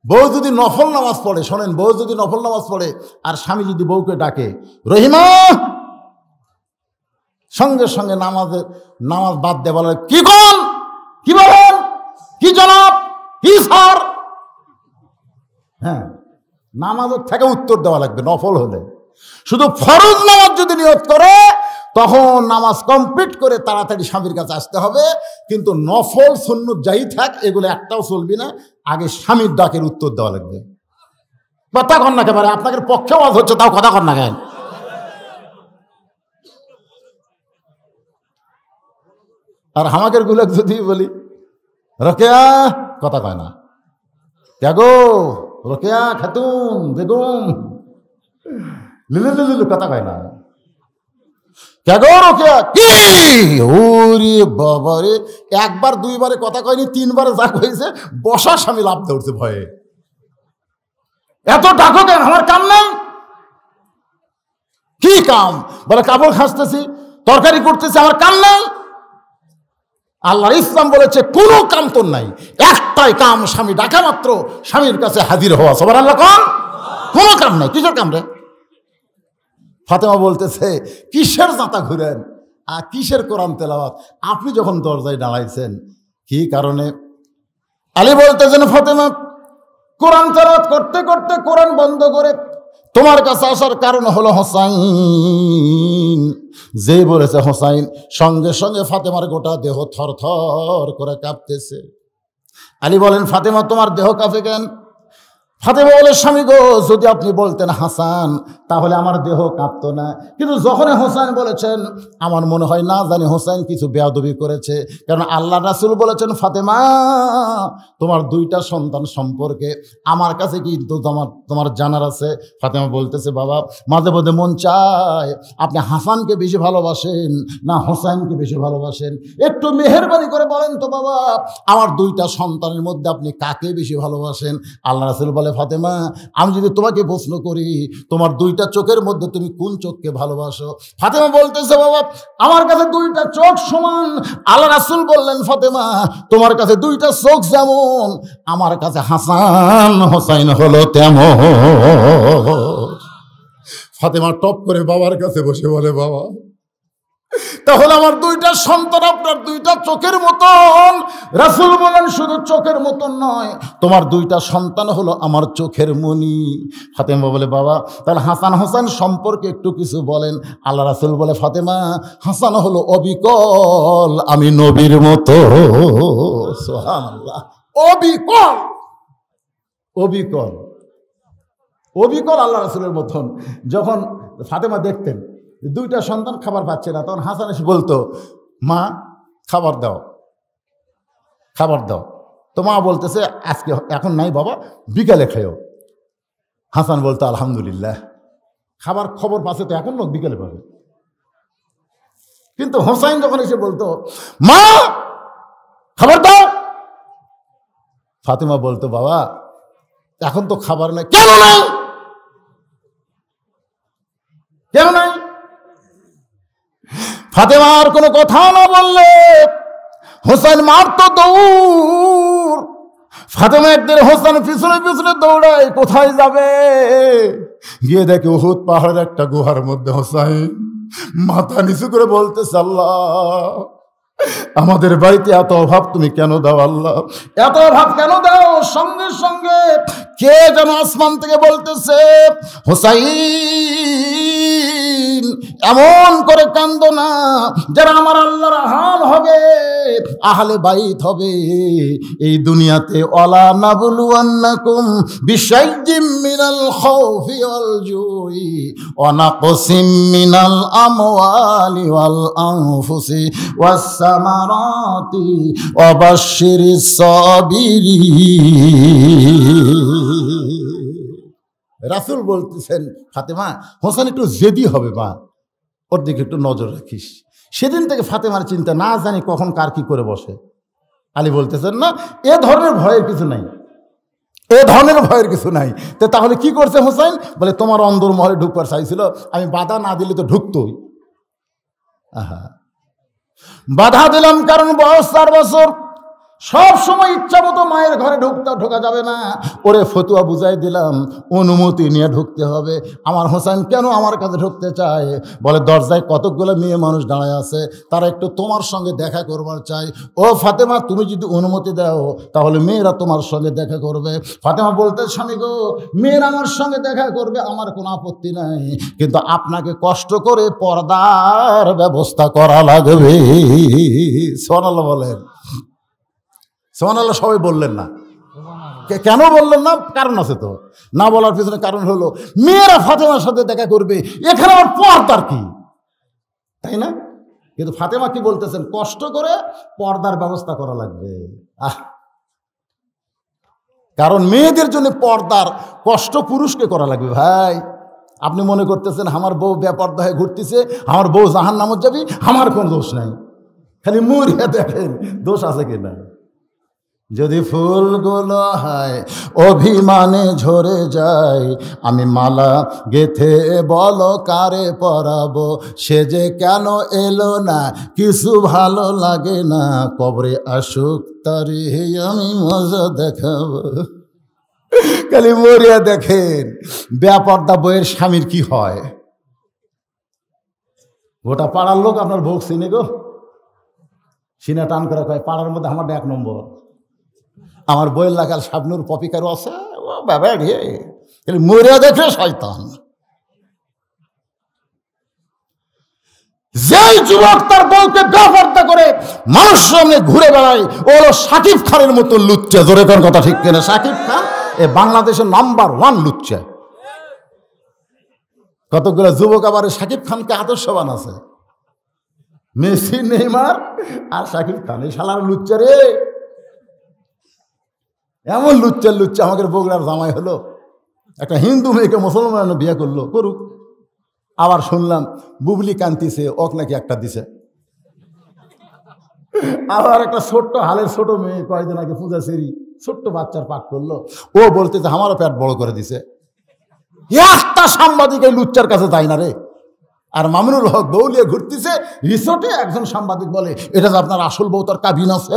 Speaker 1: বউ যদি নফল নামাজ পড়ে, শোনেন, বউ যদি নফল নামাজ পড়ে আর স্বামী যদি বউকে ডাকে রহিমা, সঙ্গে সঙ্গে নামাজ বাদ দিয়ে বলে, কি কোন, কি বলেন, কি জনাব, কি স্যার। হ্যাঁ, নামাজের থেকে উত্তর দেওয়া লাগবে নফল হলে। শুধু ফরজ নামাজ যদি নিয়ত করে তখন নামাজ কমপ্লিট করে তাড়াতাড়ি স্বামীর কাছে আসতে হবে, কিন্তু নফল সুন্নত যাই থাক এগুলো একটাও চলবি না, আগে স্বামীর ডাকের উত্তর দেওয়া লাগবে। কথা কন না একেবারে, আপনাদের পক্ষে ওয়াজ হচ্ছে তাও কথা কন না কেন? আর হামাকের গুলো যদি বলি রোকেয়া, কথা কয় না, কে গো রোকেয়া খাতুন বেগম, লিলু কথা কয় না, কে গো রোকেয়া কি, ওরে বাবারে, একবার দুইবারে কথা কয়নি, তিনবারে যা কইছে বসা স্বামী লাভ দিয়ে উঠছে ভয়ে। এত ডাকো কেন, আমার কাম নাই? কি কাম? বলে কাপড় খাসতেছি, তরকারি করতেছি, আমার কাম নাই? আল্লাহর ইসলাম বলেছে কোনো কাম তোর নাই, একটাই কাম, স্বামী ডাকা মাত্র স্বামীর কাছে হাজির হওয়া। সুবহানাল্লাহ কোন, কোনো কাম নাই, কিসের কাম রে? ফাতেমা বলতেছে কিসের জাঁতা ঘুরেন আর কিসের কোরআন তেলাওয়াত? আপনি যখন দরজায় দাঁড়াইছেন কি কারণে? আলী বলতেছেন, ফাতেমা কোরআন তেলাওয়াত করতে করতে কোরআন বন্ধ করে তোমার কাছে আসার কারণ হলো হোসাইন। যে বলেছে হোসাইন, সঙ্গে সঙ্গে ফাতেমার গোটা দেহ থর থর করে কাঁপতেছে। আলী বলেন, ফাতেমা তোমার দেহ কাঁপে কেন? ফাতেমা বলে, স্বামী গো, যদি আপনি বলতেন হাসান তাহলে আমার দেহ কাঁপতো না, কিন্তু যখন হোসেন বলেছেন আমার মনে হয় না জানি হোসেন কিছু বেয়াদবি করেছে, কারণ আল্লাহ রাসূল বলেছেন ফাতেমা তোমার দুইটা সন্তান সম্পর্কে আমার কাছে কিন্তু তোমার জানার আছে। ফাতেমা বলতেছে, বাবা মাঝে মাঝে মন চায় আপনি হাসানকে বেশি ভালোবাসেন না হোসেনকে বেশি ভালোবাসেন, একটু মেহেরবানি করে বলেন তো বাবা আমার দুইটা সন্তানের মধ্যে আপনি কাকে বেশি ভালোবাসেন। আল্লাহ রাসূল বলে, ফাতেমা আমি যদি তোমাকে প্রশ্ন করি তোমার দুইটা চোখের মধ্যে তুমি কোন চোখকে ভালোবাসো? ফাতেমা বলতেছে, বাবা আমার কাছে দুইটা চোখ সমান। আল্লাহ রাসূল বললেন, ফাতেমা তোমার কাছে দুইটা চোখ যেমন আমার কাছে হাসান হোসেন হলো তেমন। ফাতেমা টপ করে বাবার কাছে বসে বলে, বাবা তাহলে আমার দুইটা সন্তান আপনার দুইটা চোখের মতন। রাসূল বলেন, শুধু চোখের মতন নয়, তোমার দুইটা সন্তান হলো আমার চোখের মণি। ফাতেমা বলে, বাবা তাহলে হাসান হোসেন সম্পর্কে একটু কিছু বলেন। আল্লাহ রাসূল বলে, ফাতেমা হাসান হলো অবিকল, আমি নবীর মতো। সুবহানাল্লাহ, অবিকল, অবিকল, অবিকল আল্লাহ রাসূলের মতন। যখন ফাতেমা দেখতেন দুইটা সন্তান খাবার পাচ্ছে না, তখন হাসান এসে বলতো, মা খাবার দাও, খাবার দাও। তো মা বলতেছে, আজকে এখন নাই বাবা, বিকালে খেয়েও। হাসান বলতো, আলহামদুলিল্লাহ, খাবার খবর পাচ্ছে তো এখন লোক বিকালে পাবে। কিন্তু হোসাইন যখন এসে বলতো, মা খাবার দাও, ফাতেমা বলতো, বাবা এখন তো খাবার নাই। কেন নাই? কেন নাই? ফাতেমা আর কোনো কথা না বললে হোসেন মারতো দৌড়। ফাতেমা একদিন হোসেন পিছনে পিছনে দৌড়ায়, কোথায় যাবে? গিয়ে দেখে উহুদ পাহাড়ের একটা গুহার মধ্যে হোসেন মাথা নিচু করে বলতেছে, আল্লাহ আমাদের বাড়িতে এত অভাব তুমি কেন দাও? আল্লাহ এত অভাব কেন দাও? সঙ্গে সঙ্গে কে যেন আসমান থেকে বলতেছে, হোসাইন এমন করে কান্দো না, যারা আমার আল্লাহর আহাল হবে, আহলে বাইত হবে এই দুনিয়াতে। ওয়ালা নাবলুওয়ান্নাকুম বিশাইইম মিনাল খাউফি ওয়াল জুই ওয়া নাকসিম মিনাল আমওয়ালি ওয়াল আনফুসি ওয়াস সামারাতি ওয়া বাশশিরিস সাবিরিন। রাসূল বলতেছেন, ফাতেমা হোসেন একটু জেদি হবে, মা ওর দিকে একটু নজর রাখিস। সেদিন থেকে ফাতেমার চিন্তা, না জানি কখন কার কি করে বসে। আলী বলতেছেন, না এ ধরনের ভয়ের কিছু নাই, এ ধরনের ভয়ের কিছু নাই। তো তাহলে কি করছে হোসেন? বলে, তোমার অন্দর মহলে ঢুকবার চাইছিল, আমি বাধা না দিলে তো ঢুকতোই। আহা, বাধা দিলাম কারণ বয়স 4 বছর, সব সময় ইচ্ছা মতো মায়ের ঘরে ঢোকা যাবে না। ওরে ফতুয়া বুঝাই দিলাম, অনুমতি নিয়ে ঢুকতে হবে। আমার হোসেন কেন আমার কাছে ঢুকতে চায়? বলে, দরজায় কতকগুলো মেয়ে মানুষ দাঁড়ায় আছে, তারা একটু তোমার সঙ্গে দেখা করবার চাই। ও ফাতেমা, তুমি যদি অনুমতি দাও তাহলে মেয়েরা তোমার সঙ্গে দেখা করবে। ফাতেমা বলতে, স্বামী গো, মেয়েরা আমার সঙ্গে দেখা করবে আমার কোনো আপত্তি নাই, কিন্তু আপনাকে কষ্ট করে পর্দার ব্যবস্থা করা লাগবে। সুবহানাল্লাহ বলেন। সুবহানাল্লাহ সবাই বললেন না, কেন বললেন না? কারণ আছে তো। না বলার পিছনে কারণ হলো মেয়েরা ফাতেমার সাথে দেখা করবে, এখানে আমার পর্দার কি, তাই না? কিন্তু ফাতেমা কি বলতেছেন, কষ্ট করে পর্দার ব্যবস্থা করা লাগবে। কারণ মেয়েদের জন্য পর্দার কষ্ট পুরুষকে করা লাগবে। ভাই আপনি মনে করতেছেন আমার বউ বেপর্দা হয়ে ঘুরতেছে, আমার বউ জাহান্নামে যাবে, আমার কোনো দোষ নাই, খালি মরিয়া দেখেন দোষ আছে কিনা। যদি ফুলগুলো হয় অভিমানে ঝরে যায়, আমি মালা গেথে বলো কারে পরাবো, সে যে কেন এলো না, কিছু ভালো লাগে না, কবরে আসুক তারে আমি মজা দেখাবো। খালি মরিয়া দেখেন বেপর্দা বইয়ের স্বামীর কি হয়। গোটা পাড়ার লোক আপনার বউ চিনে গো, সিনা টান করে কয়, পাড়ার মধ্যে আমার 1 নম্বর, আমার বইয়ের লাগাল শাবনুর পপিকারও আছে, ও বাবা রে, মরিয়া দেখে শয়তান। যেই যুবক তার বউকে বেপর্দা করে মানুষ সামনে ঘুরে বেড়ায়, ও হলো শাকিব খানের মতো লুচ্চা। জোরে কোন কথা ঠিক কিনা? শাকিব খান এ বাংলাদেশের নাম্বার 1 লুচ্চা। কতগুলো যুবক আবার শাকিব খানকে আদর্শ বানাছে, মেসি, নেইমার আর শাকিব খান। এই শালার লুচ্চা রে, এমন লুচ্চা আমাদের বগুড়ার জামাই হলো, একটা হিন্দু মেয়েকে মুসলমান বিয়ে করলো, করুক। আবার শুনলাম বুবলি কান্তিছে, ওক নাকি একটা দিছে। আবার একটা ছোট্ট হালের ছোট মেয়ে কয়েকদিন আগে পূজা সেরি ছোট্ট বাচ্চার পাঠ করলো, ও বলতেছে আমারও পেট বড় করে দিছে। একটা সাংবাদিক এই লুচ্চার কাছে যায় না রে। আর মামুনুল হক দৌলিয়ে ঘুরতেছে রিসোর্টে, একজন সাংবাদিক বলে এটা যে আপনার আসল বউ, তার কাবিন আছে।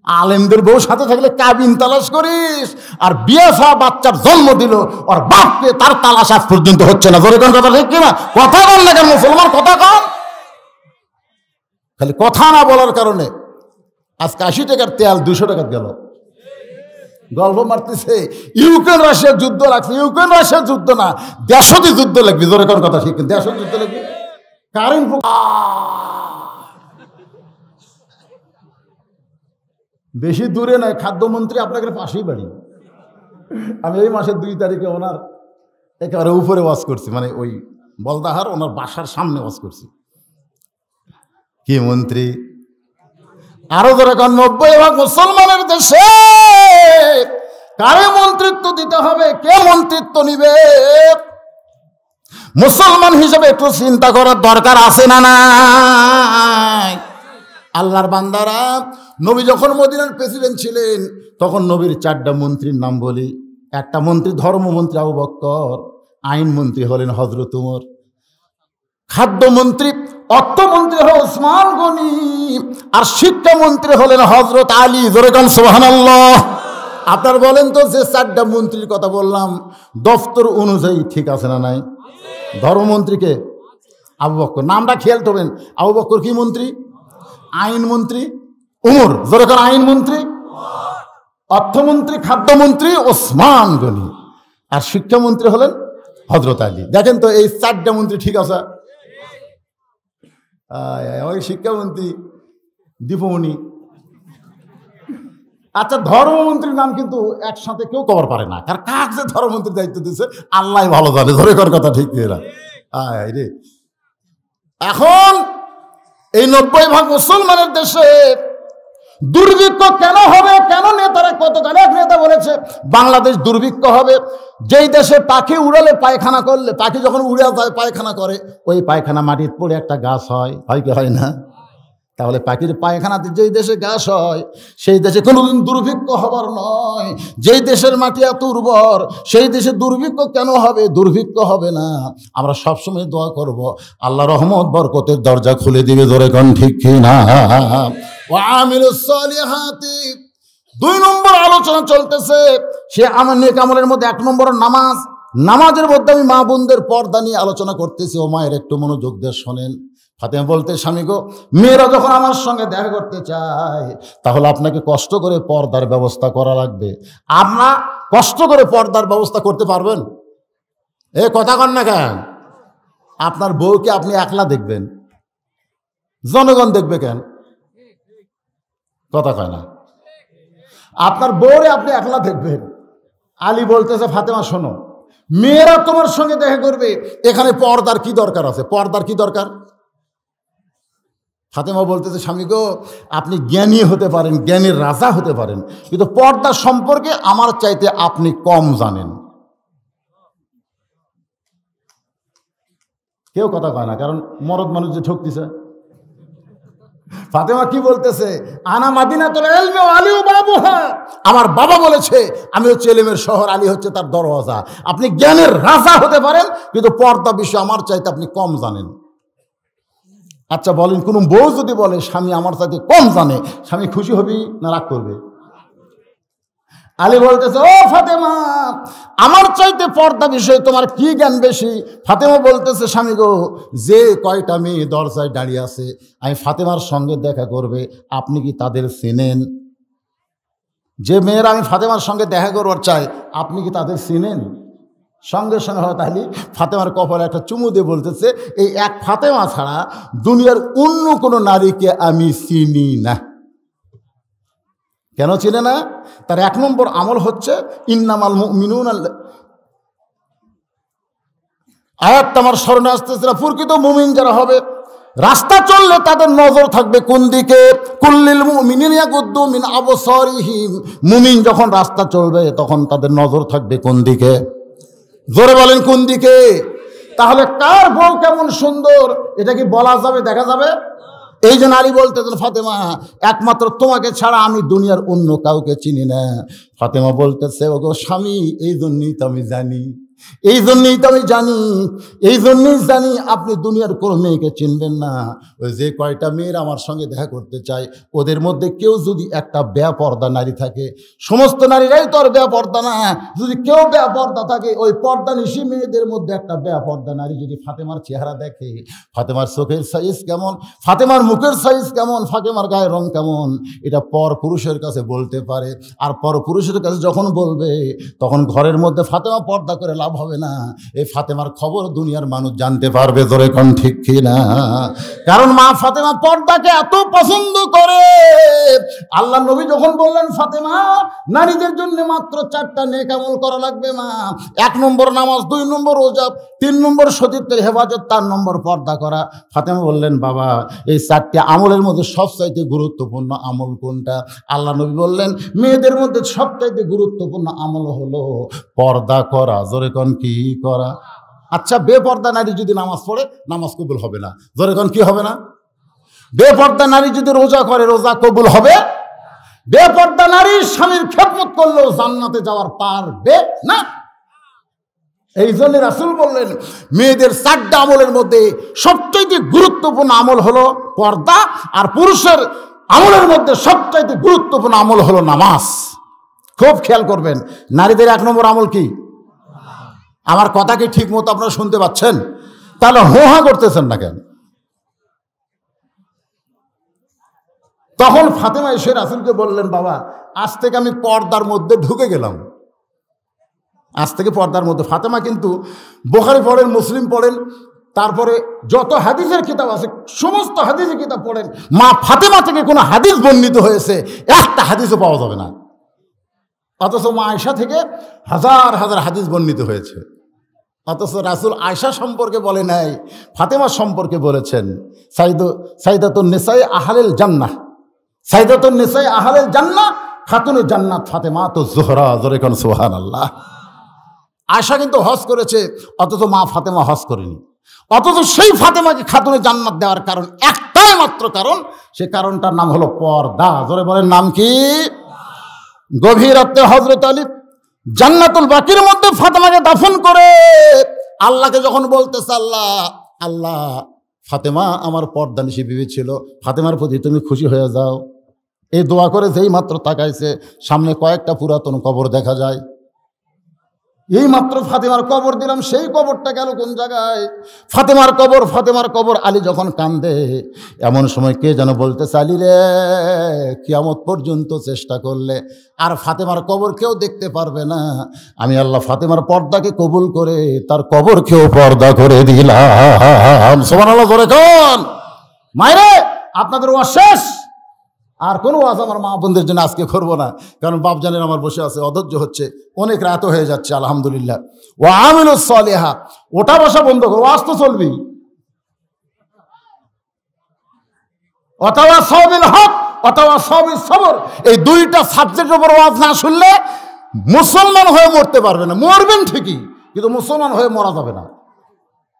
Speaker 1: আলেমদের বউ সাথে থাকলে কাবিন তালাশ করিস, আর বিয়ে হওয়া বাচ্চার জন্ম দিল ওর বাপকে, তার তালাশ আজ পর্যন্ত হচ্ছে না। জোরে কোন কথা ঠিক কিনা? কথা বল না কেন মুসলমান, কথা কম। খালি কথা না বলার কারণে আজকে 80 টাকার তেল 200 টাকা গেল। গল্প মারতেছে ইউক্রেন রাশিয়ার যুদ্ধ লাগছে। ইউক্রেন রাশিয়ার যুদ্ধ না, দেশতি যুদ্ধ লাগবে। জোরে কোন কথা ঠিক, দেশত যুদ্ধ লাগবে। কারেন্ট বেশি দূরে নয়, খাদ্যমন্ত্রী আপনাদের পাশেই বাড়ি। আমি এই মাসের 2 তারিখে ওনার একেবারে উপরে ওয়াজ করছি, মানে ওই বলদাহার ওনার বাসার সামনে ওয়াজ করছি। কি মন্ত্রী? আরো ধরে 90% মুসলমানের দেশে কারে মন্ত্রিত্ব দিতে হবে, কে মন্ত্রিত্ব নিবে? মুসলমান হিসেবে একটু চিন্তা করার দরকার আছে না নাই? আল্লাহর বান্দারা, নবী যখন মদিনার প্রেসিডেন্ট ছিলেন তখন নবীর 4টা মন্ত্রীর নাম বলি। একটা মন্ত্রী ধর্মমন্ত্রী আবু বকর, আইনমন্ত্রী হলেন হযরত উমর, খাদ্যমন্ত্রী অর্থমন্ত্রী হল ওসমান গনি, আর শিক্ষামন্ত্রী হলেন হযরত আলী। জোরে কোন সুবহানাল্লাহ। আপনার বলেন তো, যে 4টা মন্ত্রীর কথা বললাম দফতর অনুযায়ী ঠিক আছে না নাই? ধর্মমন্ত্রীকে আবু বকর, নামটা খেয়াল করবেন। আবু বকর কি মন্ত্রী? আইনমন্ত্রী। উমর, জোরে কোন আইনমন্ত্রী। অর্থমন্ত্রী, খাদ্যমন্ত্রী ওসমান গনি, আর শিক্ষামন্ত্রী হলেন হযরত আলী। দেখেন তো এই 4টা মন্ত্রী ঠিক আছে? ওই শিক্ষামন্ত্রী দীপমণি। আচ্ছা, ধর্মমন্ত্রীর নাম কিন্তু একসাথে কেউ কভার পারে না, কারণ কাক যে ধর্মমন্ত্রীর দায়িত্ব দিচ্ছে আল্লাহ ভালো জানে। ধরে কর কথা ঠিক রে। এখন এই 90% মুসলমানের দেশে দুর্ভিক্ষ কেন হবে? কেন নেতারা কতকাল এক নেতা বলেছে বাংলাদেশ দুর্ভিক্ষ হবে। যেই দেশে পাখি উড়ালে পায়খানা করলে, পাখি যখন উড়ে যায় পায়খানা করে, ওই পায়খানা মাটির পড়ে একটা গাছ হয়, হয় কি হয় না? তাহলে পাখির পায়খানাতে যেই দেশে গাছ হয় সেই দেশে কোনোদিন দুর্ভিক্ষ হবার নয়। যেই দেশের মাটি এত উর্বর সেই দেশে দুর্ভিক্ষ কেন হবে? দুর্ভিক্ষ হবে না। আমরা সবসময় দোয়া করব আল্লাহ রহমত বরকতের দরজা খুলে দিবে। জোরে কোন ঠিক কিনা? ওয়া আমিলুস সালিহাতি। 2 নম্বর আলোচনা চলতেছে, সে আমার নেক আমলের মধ্যে 1 নম্বর নামাজ। নামাজের মধ্যে আমি মা বোনদের পর্দা নিয়ে আলোচনা করতেছি। ও মায়ের একটু মনোযোগ দিয়ে শোনেন। ফাতেমা বলতে, স্বামী গো, মেয়েরা যখন আমার সঙ্গে দেখা করতে চায় তাহলে আপনাকে কষ্ট করে পর্দার ব্যবস্থা করা লাগবে। আপনার কষ্ট করে পর্দার ব্যবস্থা করতে পারবেন? এ কথা কন না কেন? আপনার বউকে আপনি একলা দেখবেন, জনগণ দেখবে কেন? কথা কয় না। আপনার বউরে আপনি একলা দেখবেন। আলী বলতেছে, ফাতেমা শোনো, মেয়েরা তোমার সঙ্গে দেখা করবে, এখানে পর্দার কি দরকার আছে? পর্দার কি দরকার? ফাতেমা বলতেছে, স্বামী গো, আপনি জ্ঞানী হতে পারেন, জ্ঞানীর রাজা হতে পারেন, কিন্তু পর্দা সম্পর্কে আমার চাইতে আপনি কম জানেন। কেউ কথা কয় না, কারণ মরদ মানুষ যে ঠকতেছে। ফাতেমা কি বলতেছে? আনা মাদিনাতুল ইলমি ওয়া আলী বাবুহা। আমার বাবা বলেছে আমি হচ্ছে ইলমের শহর, আলী হচ্ছে তার দরওয়াজা। আপনি জ্ঞানের রাজা হতে পারেন, কিন্তু পর্দা বিষয় আমার চাইতে আপনি কম জানেন। আচ্ছা বলেন, কোন বউ যদি বলে স্বামী আমার চাইতে কম জানে, স্বামী খুশি হবি না রাগ করবে? আলী বলতেছে, ও ফাতেমা, আমার চাইতে পর্দা বিষয়ে তোমার কি জ্ঞান বেশি? ফাতেমা বলতেছে, স্বামী গো, যে কয়টা মেয়ে দরজায় দাঁড়িয়ে আছে আমি ফাতেমার সঙ্গে দেখা করবে, আপনি কি তাদের চেনেন? যে মেয়েরা আমি ফাতেমার সঙ্গে দেখা করবার চাই, আপনি কি তাদের চেনেন? সঙ্গে সঙ্গে হয় তাহলে ফাতেমার কপালে একটা চুমু দিয়ে বলতেছে, এই এক ফাতেমা ছাড়া দুনিয়ার অন্য কোনো নারীকে আমি চিনি না। কেন চিনে না? তার 1 নম্বর আমল হচ্ছে ইন্নামাল মুমিনুনা, আয়াত আমার স্মরণে আসতেছে, প্রকৃত মুমিন যারা হবে রাস্তা চললে তাদের নজর থাকবে কোন দিকে? কুল্লিল মুমিনিনা ইয়াগুদ্দু মিন আবসারিহিম, মুমিন যখন রাস্তা চলবে তখন তাদের নজর থাকবে কোন দিকে? জোরে বলেন কোন দিকে? তাহলে কার বউ কেমন সুন্দর এটা কি বলা যাবে, দেখা যাবে? এই যে নারী বলতেছেন ফাতেমা, একমাত্র তোমাকে ছাড়া আমি দুনিয়ার অন্য কাউকে চিনি না। ফাতেমা বলতেছে, ওগো স্বামী, এই জন্যই তো আমি জানি, এই জন্যই তো আমি জানি, এই জন্যই জানি আপনি দুনিয়ার কোনো মেয়েকে চিনবেন না। ওই যে কয়টা মেয়ের আমার সঙ্গে দেখা করতে চায়, ওদের মধ্যে কেউ যদি একটা বেপর্দা নারী থাকে, সমস্ত নারীরাই তো আর বেপর্দা না, যদি কেউ বেপর্দা থাকে, ওই পর্দা নিশি মেয়েদের মধ্যে একটা বেপর্দা নারী যদি ফাতেমার চেহারা দেখে, ফাতেমার চোখের সাইজ কেমন, ফাতেমার মুখের সাইজ কেমন, ফাতেমার গায়ের রং কেমন, এটা পর পুরুষের কাছে বলতে পারে। আর পর পুরুষের কাছে যখন বলবে, তখন ঘরের মধ্যে ফাতেমা পর্দা করে লাভ হবে না, এই ফাতেমার খবর দুনিয়ার মানুষ জানতে পারবে। জোরে কোন ঠিক কিনা? কারণ মা ফাতেমা পর্দাকে এত পছন্দ করে। আল্লাহ নবী যখন বললেন, ফাতেমা, নারীদের জন্য মাত্র 4টা নেক আমল করা লাগবে মা, 1 নম্বর নামাজ, 2 নম্বর রোজা, 3 নম্বর সতীত্বের হেফাজত, 4 নম্বর পর্দা করা। ফাতেমা বললেন, বাবা, এই 4টি আমলের মধ্যে সবচাইতে গুরুত্বপূর্ণ আমল কোনটা? আল্লাহ নবী বললেন, মেয়েদের মধ্যে সবচাইতে গুরুত্বপূর্ণ আমল হলো পর্দা করা। জোরে কোন কি করা? আচ্ছা, বেপর্দা নারী যদি নামাজ পড়ে, নামাজ কবুল হবে না। জোরে কোন কি হবে না? বেপর্দা নারী যদি রোজা করে, রোজা কবুল হবে? বেপর্দা নারী স্বামীর খেদমত করলেও জান্নাতে যাওয়ার পারবে না। এই জন্য রাসূল বললেন, মেয়েদের 4টা আমলের মধ্যে সবচাইতে গুরুত্বপূর্ণ আমল হলো পর্দা, আর পুরুষের আমলের মধ্যে সবচাইতে গুরুত্বপূর্ণ আমল হলো নামাজ। খুব খেয়াল করবেন, নারীদের 1 নম্বর আমল কি? আমার কথা কি ঠিক মতো আপনারা শুনতে পাচ্ছেন? তাহলে হোহা করতেছেন না কেন? তখন ফাতেমা এসে রাসূলকে বললেন, বাবা, আজ থেকে আমি পর্দার মধ্যে ঢুকে গেলাম, আজ থেকে পর্দার মধ্যে। ফাতেমা কিন্তু বুখারী পড়েন, মুসলিম পড়েন, তারপরে যত হাদিসের কিতাব আছে সমস্ত হাদিসের কিতাব পড়েন, মা ফাতেমা থেকে কোনো হাদিস বর্ণিত হয়েছে একটা হাদিসও পাওয়া যাবে না। অথচ মা আয়েশা থেকে হাজার হাজার হাদিস বর্ণিত হয়েছে। অথচ রাসূল আয়েশা সম্পর্কে বলে নাই, ফাতেমা সম্পর্কে বলেছেন, সাইদাতুন নিসায়ে আহলিল জান্নাহ, সাইদাতুন নিসায়ে আহলিল জান্নাহ, খাতুনে জান্নাত ফাতেমা তো জোহরা। জোরে কোন সুবহানাল্লাহ। আয়েশা কিন্তু হজ করেছে, অথচ মা ফাতেমা হজ করেনি। অথচ সেই ফাতেমাকে খাতুনে জান্নাত দেওয়ার কারণ একটাই মাত্র কারণ, সে কারণটার নাম হলো পর্দা। জোরে বলেন, নাম কি? গভীর রাতে হযরত আলী জান্নাতুল বাকির মধ্যে ফাতেমাকে দাফন করে আল্লাহকে যখন বলতেছে, আল্লাহ, আল্লাহ, ফাতেমা আমার পর্দানিশী বিবি ছিল, ফাতেমার প্রতি তুমি খুশি হয়ে যাও। এই দোয়া করে যেই মাত্র তাকাইছে, সামনে কয়েকটা পুরাতন কবর দেখা যায়। এই মাত্র ফাতেমার কবর দিলাম, সেই কবরটা গেল কোন জায়গায়? ফাতেমার কবর, ফাতেমার কবর। আলী যখন কান্দে, এমন সময় কে যেন বলতেছে, আলী রে, কিয়ামত পর্যন্ত চেষ্টা করলে আর ফাতেমার কবর কেউ দেখতে পারবে না। আমি আল্লাহ ফাতেমার পর্দাকে কবুল করে তার কবরকেও পর্দা করে দিলাম। সুবহানাল্লাহ। জোরে কোন? মায়েরে, আপনাদের ওয়াজ শেষ। আর কোনো ওয়াজ আমার মা বোনদের জন্য আজকে করবো না, কারণ বাপজানের আমার বসে আছে, অধৈর্য হচ্ছে, অনেক রাত হয়ে যাচ্ছে। আলহামদুলিল্লাহ। ওয়া আমিলুস সালিহা, ওটা বসা বন্ধ করো, ওয়াজ তো চলবি। অথবা সাবিল হক, অথবা সাবিল সবর, এই 2টা সাবজেক্টের উপর ওয়াজ না শুনলে মুসলমান হয়ে মরতে পারবে না। মরবেন ঠিকই, কিন্তু মুসলমান হয়ে মরা যাবে না।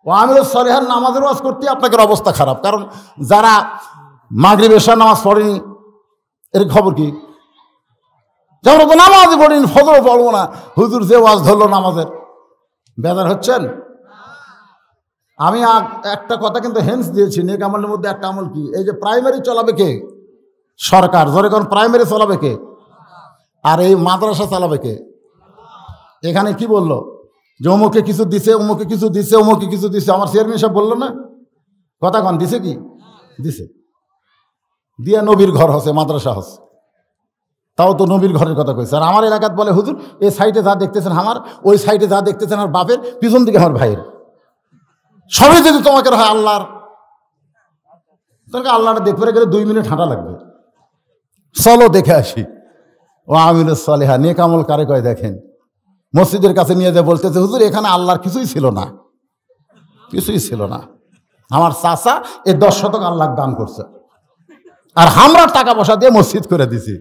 Speaker 1: ওয়া আমিলুস সালিহার নামাজের ওয়াজ করতে আপনাদের অবস্থা খারাপ, কারণ যারা মাগরিব এশা নামাজ পড়েনি, এর খবর কি? যেমন তো নামাজই পড়িনি, ফজরও পড়বো না, হুজুর যে ওয়াজ ধরলো নামাজের, বেজার হচ্ছেন? আমি একটা কথা কিন্তু হেন্স দিয়েছি, নেক আমলের মধ্যে একটা আমল কি? এই যে প্রাইমারি চলাবে কে? সরকার। ধরে কোন প্রাইমারি চলাবে কে? আর এই মাদ্রাসা চালাবে কে? এখানে কি বললো যে অমুকে কিছু দিছে, অমুকে কিছু দিছে, অমুকে কিছু দিছে। আমার চেয়ারম্যান সাহেব বললো না কথা, কন দিছে কি? দিছে। দিয়া নবীর ঘর হচ্ছে, মাদ্রাসা হচ্ছে, তাও তো নবীর ঘরের কথা কইছে। আর আমার এলাকাত বলে, হুজুর এই সাইডে যা দেখতেছেন আমার, ওই সাইডে যা দেখতেছেন আমার বাপের, পিছন দিকে আমার ভাইয়ের, সবই যদি তোমাকে হয় আল্লাহর, তোমাকে আল্লাহটা দেখতে গেলে 2 মিনিট হাঁটা লাগবে। চলো দেখে আসি। ও আমিলুস সালিহা, নেক আমল কারে কয় দেখেন। মসজিদের কাছে নিয়ে যায় বলতেছে, হুজুর এখানে আল্লাহর কিছুই ছিল না, কিছুই ছিল না। আমার চাচা এই 10 শতক আল্লাহ দান করছে, আর আমরা টাকা পয়সা দিয়ে মসজিদ করে দিছি।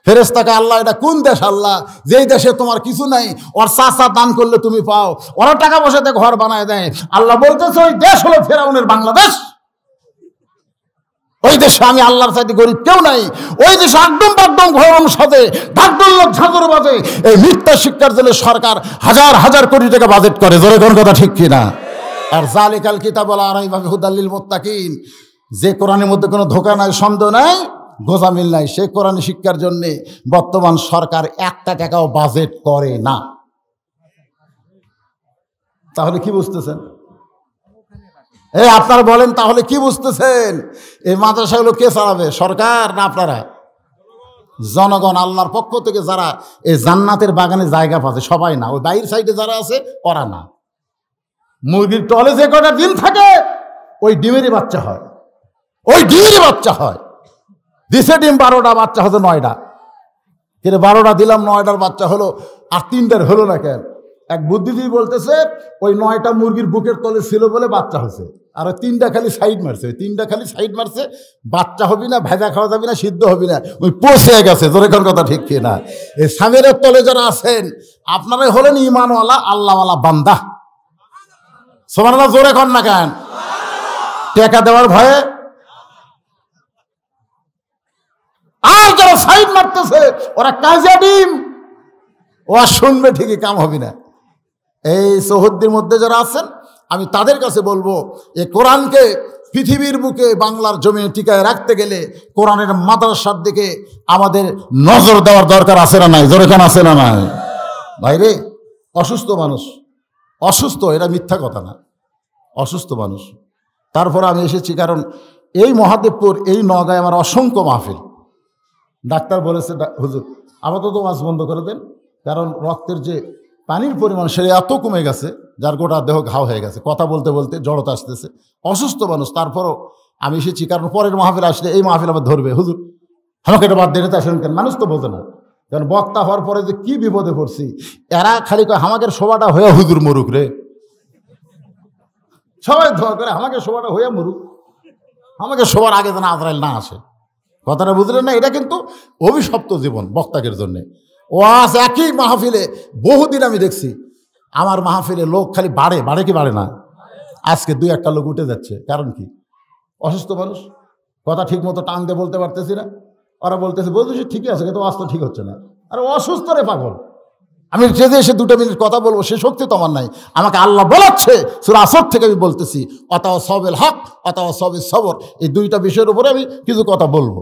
Speaker 1: ফেরেশতাকে আল্লাহ, এটা কোন দেশ আল্লাহ, যেই দেশে তোমার কিছু নাই, ওর চাচা দান করলে তুমি পাও, ওরা টাকা পয়সাতে ঘর বানায় দেয়। আল্লাহ বলতেছে ওই দেশ হলো ফেরাউনের বাংলাদেশ। ওই দেশে আমি আল্লাহর চাইতে গরিব কেউ নাই। ওই দেশে একদম বাকদম ঘরম সাজে, ঢাকঢোল লোক ঝাঁঝর বাজে। এই মিথ্যা শিক্ষার জন্য সরকার হাজার হাজার কোটি টাকা বাজেট করে, জোরে কোন কথা ঠিক কিনা? আর জালিকাল কিতাবুল লা রাইবা ফিহি হুদাল লিল মুত্তাকিন, যে কোরআনের মধ্যে কোনো ধোঁকা নাই, সন্দেহ নাই, গোজামিল নাই, সেই কোরআন শিক্ষার জন্য বর্তমান সরকার 1 টাকাও বাজেট করে না। তাহলে কি বুঝতেছেন? আপনারা বলেন তাহলে কি বুঝতেছেন? এই মাদ্রাসাগুলো কে চালাবে, সরকার না আপনারা? জনগণ আল্লাহর পক্ষ থেকে যারা এই জান্নাতের বাগানে জায়গা পাচ্ছে সবাই না, ওই বাইরের সাইডে যারা আছে ওরা না। মুরগির টলে যে কটা ডিম থাকে ওই ডিমেরই বাচ্চা হয়, ওই ডিমেরই বাচ্চা হয়। দিছে ডিম 12টা, বাচ্চা হতো 9টা। কিন্তু 12টা দিলাম, 9টার বাচ্চা হলো, আর 3টার হলো না কেন? এক বুদ্ধিজীবী বলতেছে ওই 9টা মুরগির বুকের তলে ছিল বলে বাচ্চা হয়েছে, আর ওই 3টা খালি সাইড মারছে, ওই 3টা খালি সাইড মারছে, বাচ্চা হবি না, ভেজা খাওয়া যাবি না, সিদ্ধ হবি না, ওই পচে গেছে। জোরে কোন কথা ঠিক কিনা? এই সামিরের তলে যারা আছেন আপনারাই হলেন ইমানওয়ালা আল্লাহওয়ালা বান্দা। সুবহানাল্লাহ, জোরে কোন না কেন? টাকা দেওয়ার ভয়ে। আর যারা সাইড মারতেছে ওরা কাজা ডিম, ও আর শুনবে ঠিকই, কাম হবে না। এই চৌহদ্দির মধ্যে যারা আছেন আমি তাদের কাছে বলবো, এই কোরআনকে পৃথিবীর বুকে বাংলার জমিনে টিকায় রাখতে গেলে কোরআনের মাদ্রাসার দিকে আমাদের নজর দেওয়ার দরকার আছে না নাই? জোরে কান আছে না নাই? ভাইরে, অসুস্থ মানুষ, অসুস্থ, এটা মিথ্যা কথা না, অসুস্থ মানুষ। তারপর আমি এসেছি কারণ এই মহাদেবপুর, এই নওগাঁয় আমার অসংখ্য মাহফিল। ডাক্তার বলেছে, হুজুর আপাতত ওয়াজ বন্ধ করে দেন, কারণ রক্তের যে পানির পরিমাণ সেটা এত কমে গেছে, যার গোটা দেহ ঘাও হয়ে গেছে, কথা বলতে বলতে জড়তা আসতেছে। অসুস্থ মানুষ, তারপরও আমি এসেছি কারণ পরের মাহফিল আসলে এই মাহফিল আবার ধরবে, হুজুর আমাকে এটা বাদ দিয়ে আসেন কেন? মানুষ তো বোঝে না, কারণ বক্তা হওয়ার পরে যে কি বিপদে পড়ছি। এরা খালি কয় আমাকে শোভাটা হয়ে হুজুর মরুক রে, সবাই দোয়া করে আমাকে শোভাটা হয়ে মরুক, আমাকে শোবার আগে যেন আজরাইল না আসে। কথাটা বুঝলেন না? এটা কিন্তু অভিশপ্ত জীবন বক্তাকের জন্যে। ওয়াজ একই মাহফিলে বহুদিন আমি দেখছি, আমার মাহফিলে লোক খালি বাড়ে, বাড়ে কি বাড়ে না? আজকে 2-1টা লোক উঠে যাচ্ছে, কারণ কি? অসুস্থ মানুষ, কথা ঠিক মতো টান দিয়ে বলতে পারতেছি না। ওরা বলতেছে বলতেছি ঠিকই আছে, কিন্তু ওয়াজ তো ঠিক হচ্ছে না। আর অসুস্থ রে পাগল, আমি যে এসে 2 মিনিট কথা বলবো সে শক্তি তো আমার নাই। আমাকে আল্লাহ বলাচ্ছে সূরা আসর থেকে, আমি বলতেছি অতাওয়াসাবিল হক অতাওয়াসাবিস সবর, এই 2টা বিষয়ের উপরে আমি কিছু কথা বলবো।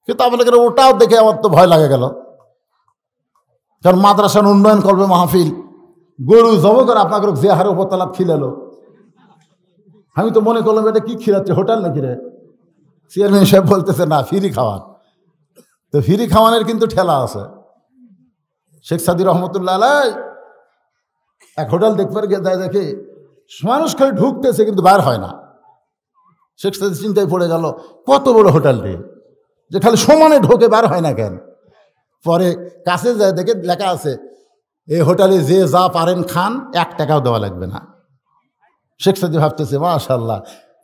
Speaker 1: কিন্তু আপনাদের ওটাও দেখে আমার তো ভয় লাগে গেল, কারণ মাদ্রাসার উন্নয়ন করবে মাহফিল, গরু জব করে আপনাকে যে হারে উপরতলা খিলালো, আমি তো মনে করলাম এটা কি খিলাচ্ছে, হোটেল নাকি রে? চেয়ারম্যান সাহেব বলতেছে না, ফ্রি খাওয়ান। তো ফ্রি খাওয়ানোর কিন্তু ঠেলা আছে। শেখ সাদি রহমতুল্লাহ আলাই এক হোটেল দেখবার গিয়ে দেয়, দেখে মানুষ খালি ঢুকতেছে কিন্তু বাইর হয় না। শেখ সাদি চিন্তায় পড়ে গেল, কত বড় হোটেলটি যে খালি সমানে ঢোকে, বার হয় না কেন? পরে কাছে যায়, দেখে লেখা আছে এই হোটেলে যে যা পারেন খান, 1 টাকাও দেওয়া লাগবে না। শেখ সাদি ভাবতেছে মাশাআল্লাহ,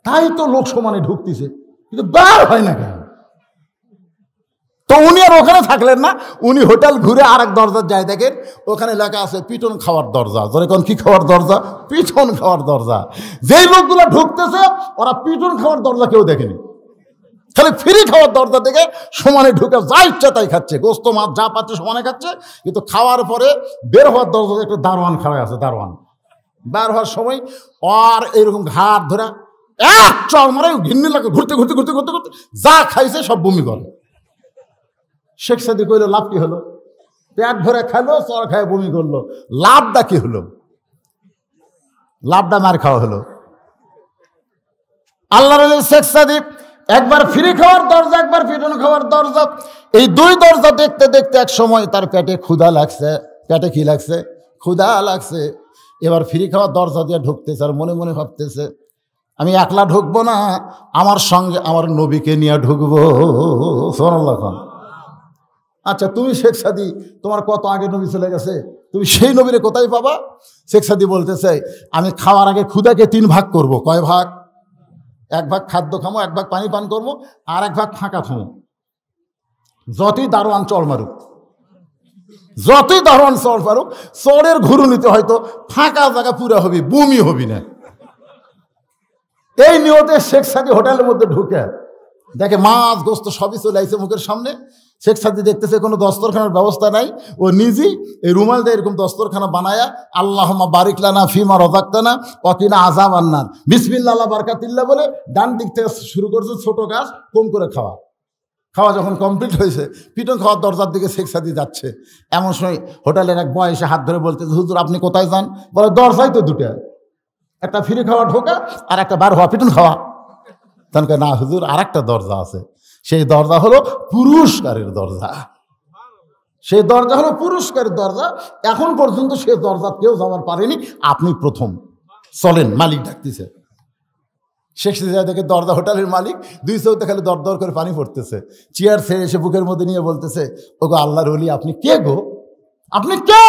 Speaker 1: তাই তো লোক সমানে ঢুকতেছে কিন্তু বার হয় না কেন? তো উনি আর ওখানে থাকলেন না, উনি হোটেল ঘুরে আরেক দরজার যায়, দেখেন ওখানে লেখা আছে পিটন খাওয়ার দরজা। ধরে কোন কি খাওয়ার দরজা? পিটন খাওয়ার দরজা। যেই লোকগুলো ঢুকতেছে ওরা পিটন খাওয়ার দরজা কেউ দেখেনি, খালি ফ্রি খাওয়ার দরজা থেকে সমানে ঢুকে যা ইচ্ছা তাই খাচ্ছে, গোস্ত মাছ যা পাচ্ছে সমানে খাচ্ছে। কিন্তু খাওয়ার পরে বের হওয়ার দরজা একটা দারোয়ান খাড়া আছে, দারোয়ান বের হওয়ার সময় আর এইরকম ঘাট ধরে এক চর মারে, ঘিন্নি লাগে, ঘুরতে ঘুরতে ঘুরতে ঘুরতে ঘুরতে যা খাইছে সব বমি করে। শেখ সাদি কইল লাভ কি হলো? পেট ভরে খাইলো, চর খায় বমি করলো, লাভটা কি হলো? লাভটা মার খাওয়া হলো। আল্লাহ শেখ সাদি একবার ফ্রি খাওয়ার দরজা, একবার পিটন খাওয়ার দরজা, এই 2 দরজা দেখতে দেখতে এক সময় তার পেটে ক্ষুধা লাগছে। পেটে কি লাগছে? ক্ষুধা লাগছে। এবার ফ্রি খাওয়ার দরজা দিয়ে ঢুকতেছে, আর মনে মনে ভাবতেছে আমি একলা ঢুকবো না, আমার সঙ্গে আমার নবীকে নিয়ে ঢুকবো। সুবহানাল্লাহ। আচ্ছা তুমি শেখ সাদি, তোমার কত আগে নবী চলে গেছে, তুমি সেই নবীরে কোথায় পাবা? শেখ সাদি বলতেছে, আমি খাওয়ার আগে ক্ষুধাকে 3 ভাগ করব। কয় ভাগ? 1 ভাগ খাদ্য খামো, 1 ভাগ পানি পান করবো, আর 1 ভাগ ফাঁকা খামো। যতই দারোয়ান চল মারুক, যতই দারোয়ান চল মারুক, চরের ঘুরুনিতে হয়তো ফাঁকা জায়গা পুরা হবি, বমি হবি না। এই নিয়তে শেখ সাদি হোটেলের মধ্যে ঢুকে দেখে মাছ গোস্ত সবই চলে আইছে মুখের সামনে। শেখ সাদি দেখতেছে কোনো দস্তরখানার ব্যবস্থা নাই, ও নিজেই এই রুমাল দিয়ে এরকম দস্তরখানা বানায়া আল্লাহুম্মা বারিক লানা ফিমা রাযাকতানা ওয়া কিনা আযাবান নার, বিসমিল্লাহ আলা বারাকাতিল্লাহ বলে ডান দিক থেকে শুরু করছে ছোট গাছ কম করে খাওয়া। খাওয়া যখন কমপ্লিট হয়েছে, পিটন খাওয়ার দরজার দিকে শেখ সাদি যাচ্ছে। এমন সময় হোটেলের এক বয় এসে হাত ধরে বলতেছে, হুজুর আপনি কোথায় যান? বলে দরজাই তো দুটা, একটা ফ্রি খাওয়া ঢোকা আর একটা বার হওয়া পিটন খাওয়া। তখন না হুজুর আর একটা দরজা আছে, সেই দরজা হলো পুরস্কারের দরজা। সেই দরজা হলো পুরস্কারের দরজা। এখন পর্যন্ত সে দরজা কেউ যাওয়ার পারেনি, আপনি প্রথম, চলেন। মালিক ডাকতেছে। শেখ সাদি দেখে দরজা হোটেলের মালিক 2 চৌতে খালি দর দর করে পানি পড়তেছে। চেয়ার ছেড়ে এসে বুকের মধ্যে নিয়ে বলতেছে, ওগো আল্লাহর ওলি, আপনি কে গো? আপনি কে?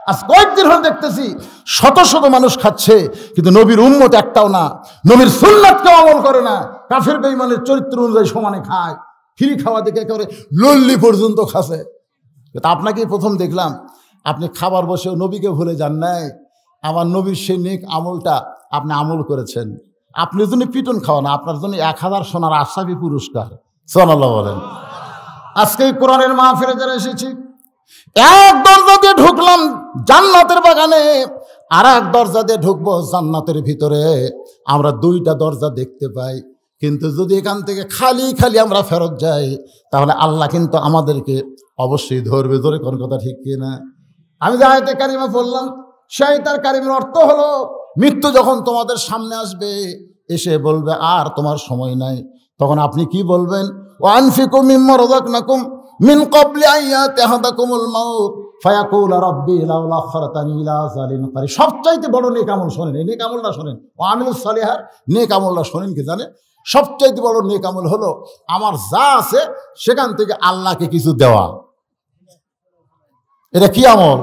Speaker 1: আজ কয়েকদিন হল দেখতেছি শত শত মানুষ খাচ্ছে, কিন্তু নবীর উম্মত একটাও না, নবীর সুন্নাতকেও আমল করে না, কাফের বেঈমানের চরিত্র অনুযায়ী সমানে খায়। ফ্রি খাওয়া দেখে একেবারে লল্লি পর্যন্ত খাচ্ছে। আপনাকেই প্রথম দেখলাম আপনি খাবার বসেও নবীকে ভুলে যান নাই। আমার নবীর সেই নেক আমলটা আপনি আমল করেছেন। আপনি জন্য পিটন খাওয়া না, আপনার জন্য 1000 সোনার আশরাফি পুরস্কার। সুবহানাল্লাহ বলেন। আজকে কোরআনের মাহফিলে যারা এসেছি, এক দরজা দিয়ে ঢুকলাম জান্নাতের বাগানে, আর এক দরজা দিয়ে ঢুকবো জান্নাতের ভিতরে। আমরা 2টা দরজা দেখতে পাই, কিন্তু যদি এখান থেকে খালি খালি আমরা ফেরত যাই, তাহলে আল্লাহ কিন্তু আমাদেরকে অবশ্যই ধরবে। ধরে কোন কথা ঠিক কিনা? আমি যে আয়াতে কারিমা পড়লাম, সেই তার কারিমের অর্থ হলো, মৃত্যু যখন তোমাদের সামনে আসবে, এসে বলবে আর তোমার সময় নাই, তখন আপনি কি বলবেন? ওয়ানফিকু মিম্মা রাযাকনাকুম মিন ক্বাবলি আন ইয়াতিয়াকুমুল মাউত ফায়াকুল রাব্বি লাউলা আখখারতানি ইলা আজালিন করিব। সবচাইতে বড় নেক আমল শোনেন, এই নেক আমলটা শোনেন। ওয়া আমিলুস সালিহাত, নেক আমলটা শোনেন। কি জানে? সবচাইতে বড় নেক আমল হলো আমার যা আছে সেখান থেকে আল্লাহকে কিছু দেওয়া। এটা কি আমল?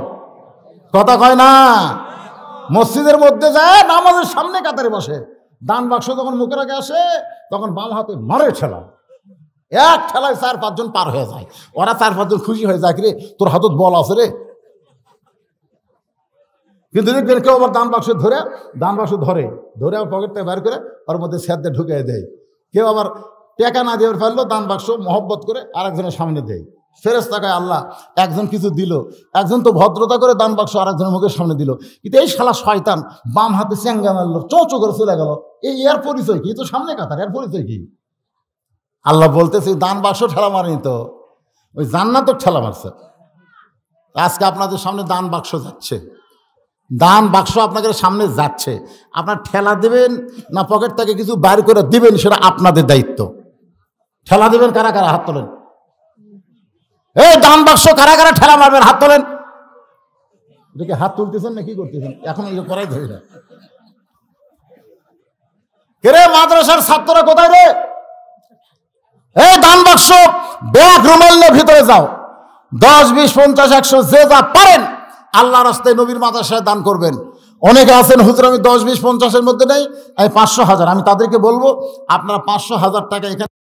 Speaker 1: কথা কয় না। মসজিদের মধ্যে যায়, নামাজের সামনে কাতারে বসে, দান বাক্স যখন মুখের আগে আসে, তখন বাম হাতে মারে ঠেলা, এক ঠেলায় 4-5 জন পার হয়ে যায়। ওরা 4-5 জন খুশি হয়ে যায়, রে তোর হাতত বল আছে রে। কিন্তু দেখবেন কেউ আবার দান বাক্স ধরে আবার পকেট থেকে বের করে ওর মধ্যে সেদ্ধে ঢুকিয়ে দেয়। কেউ আবার টাকা না দিয়ে ফেললো, দান বাক্স মহব্বত করে আরেকজনের সামনে দেয়। ফেরেশতা কয় আল্লাহ, একজন কিছু দিল, একজন তো ভদ্রতা করে দান বাক্স আরেকজনের মুখের সামনে দিল, কিন্তু এই শালা শয়তান বাম হাতে চ্যাঙ্গা মারলো, চোঁচো করে চলে গেল। এর পরিচয় কি? তো সামনে কাতার, এর পরিচয় কি? আল্লাহ বলতেছে দান বাক্স ঠেলা মারেনি তো, ওই জান্নাত ঠেলা মারছে। আজকে আপনাদের সামনে দান বাক্স যাচ্ছে, দান বাক্স আপনাদের সামনে যাচ্ছে। আপনার ঠেলা দেবেন না পকেট থেকে কিছু বাইর করে দিবেন, সেটা আপনাদের দায়িত্ব। ঠেলা দেবেন কারা কারা? হাত তোলেন। এই দান বাক্স কারা কারা ঠেলা মারবেন? হাত তোলেন। দেখে হাত তুলতেছেন না কি করতেছেন? এখন করাই ধরে না। কে রে মাদ্রাসার ছাত্ররা কোথায় রে? এই দান বাক্স ব্যাগ রুমাল নিয়ে ভিতরে যাও, 10, 20, 50, 100 যে যা পারেন আল্লাহর রাস্তায় নবীর মাদ্রাসায় দান করবেন। অনেকে আছেন হুজুর আমি 10, 20, 50-এর মধ্যে নেই, আমি 500, 1000। আমি তাদেরকে বলবো আপনারা 500, 1000 টাকা এখানে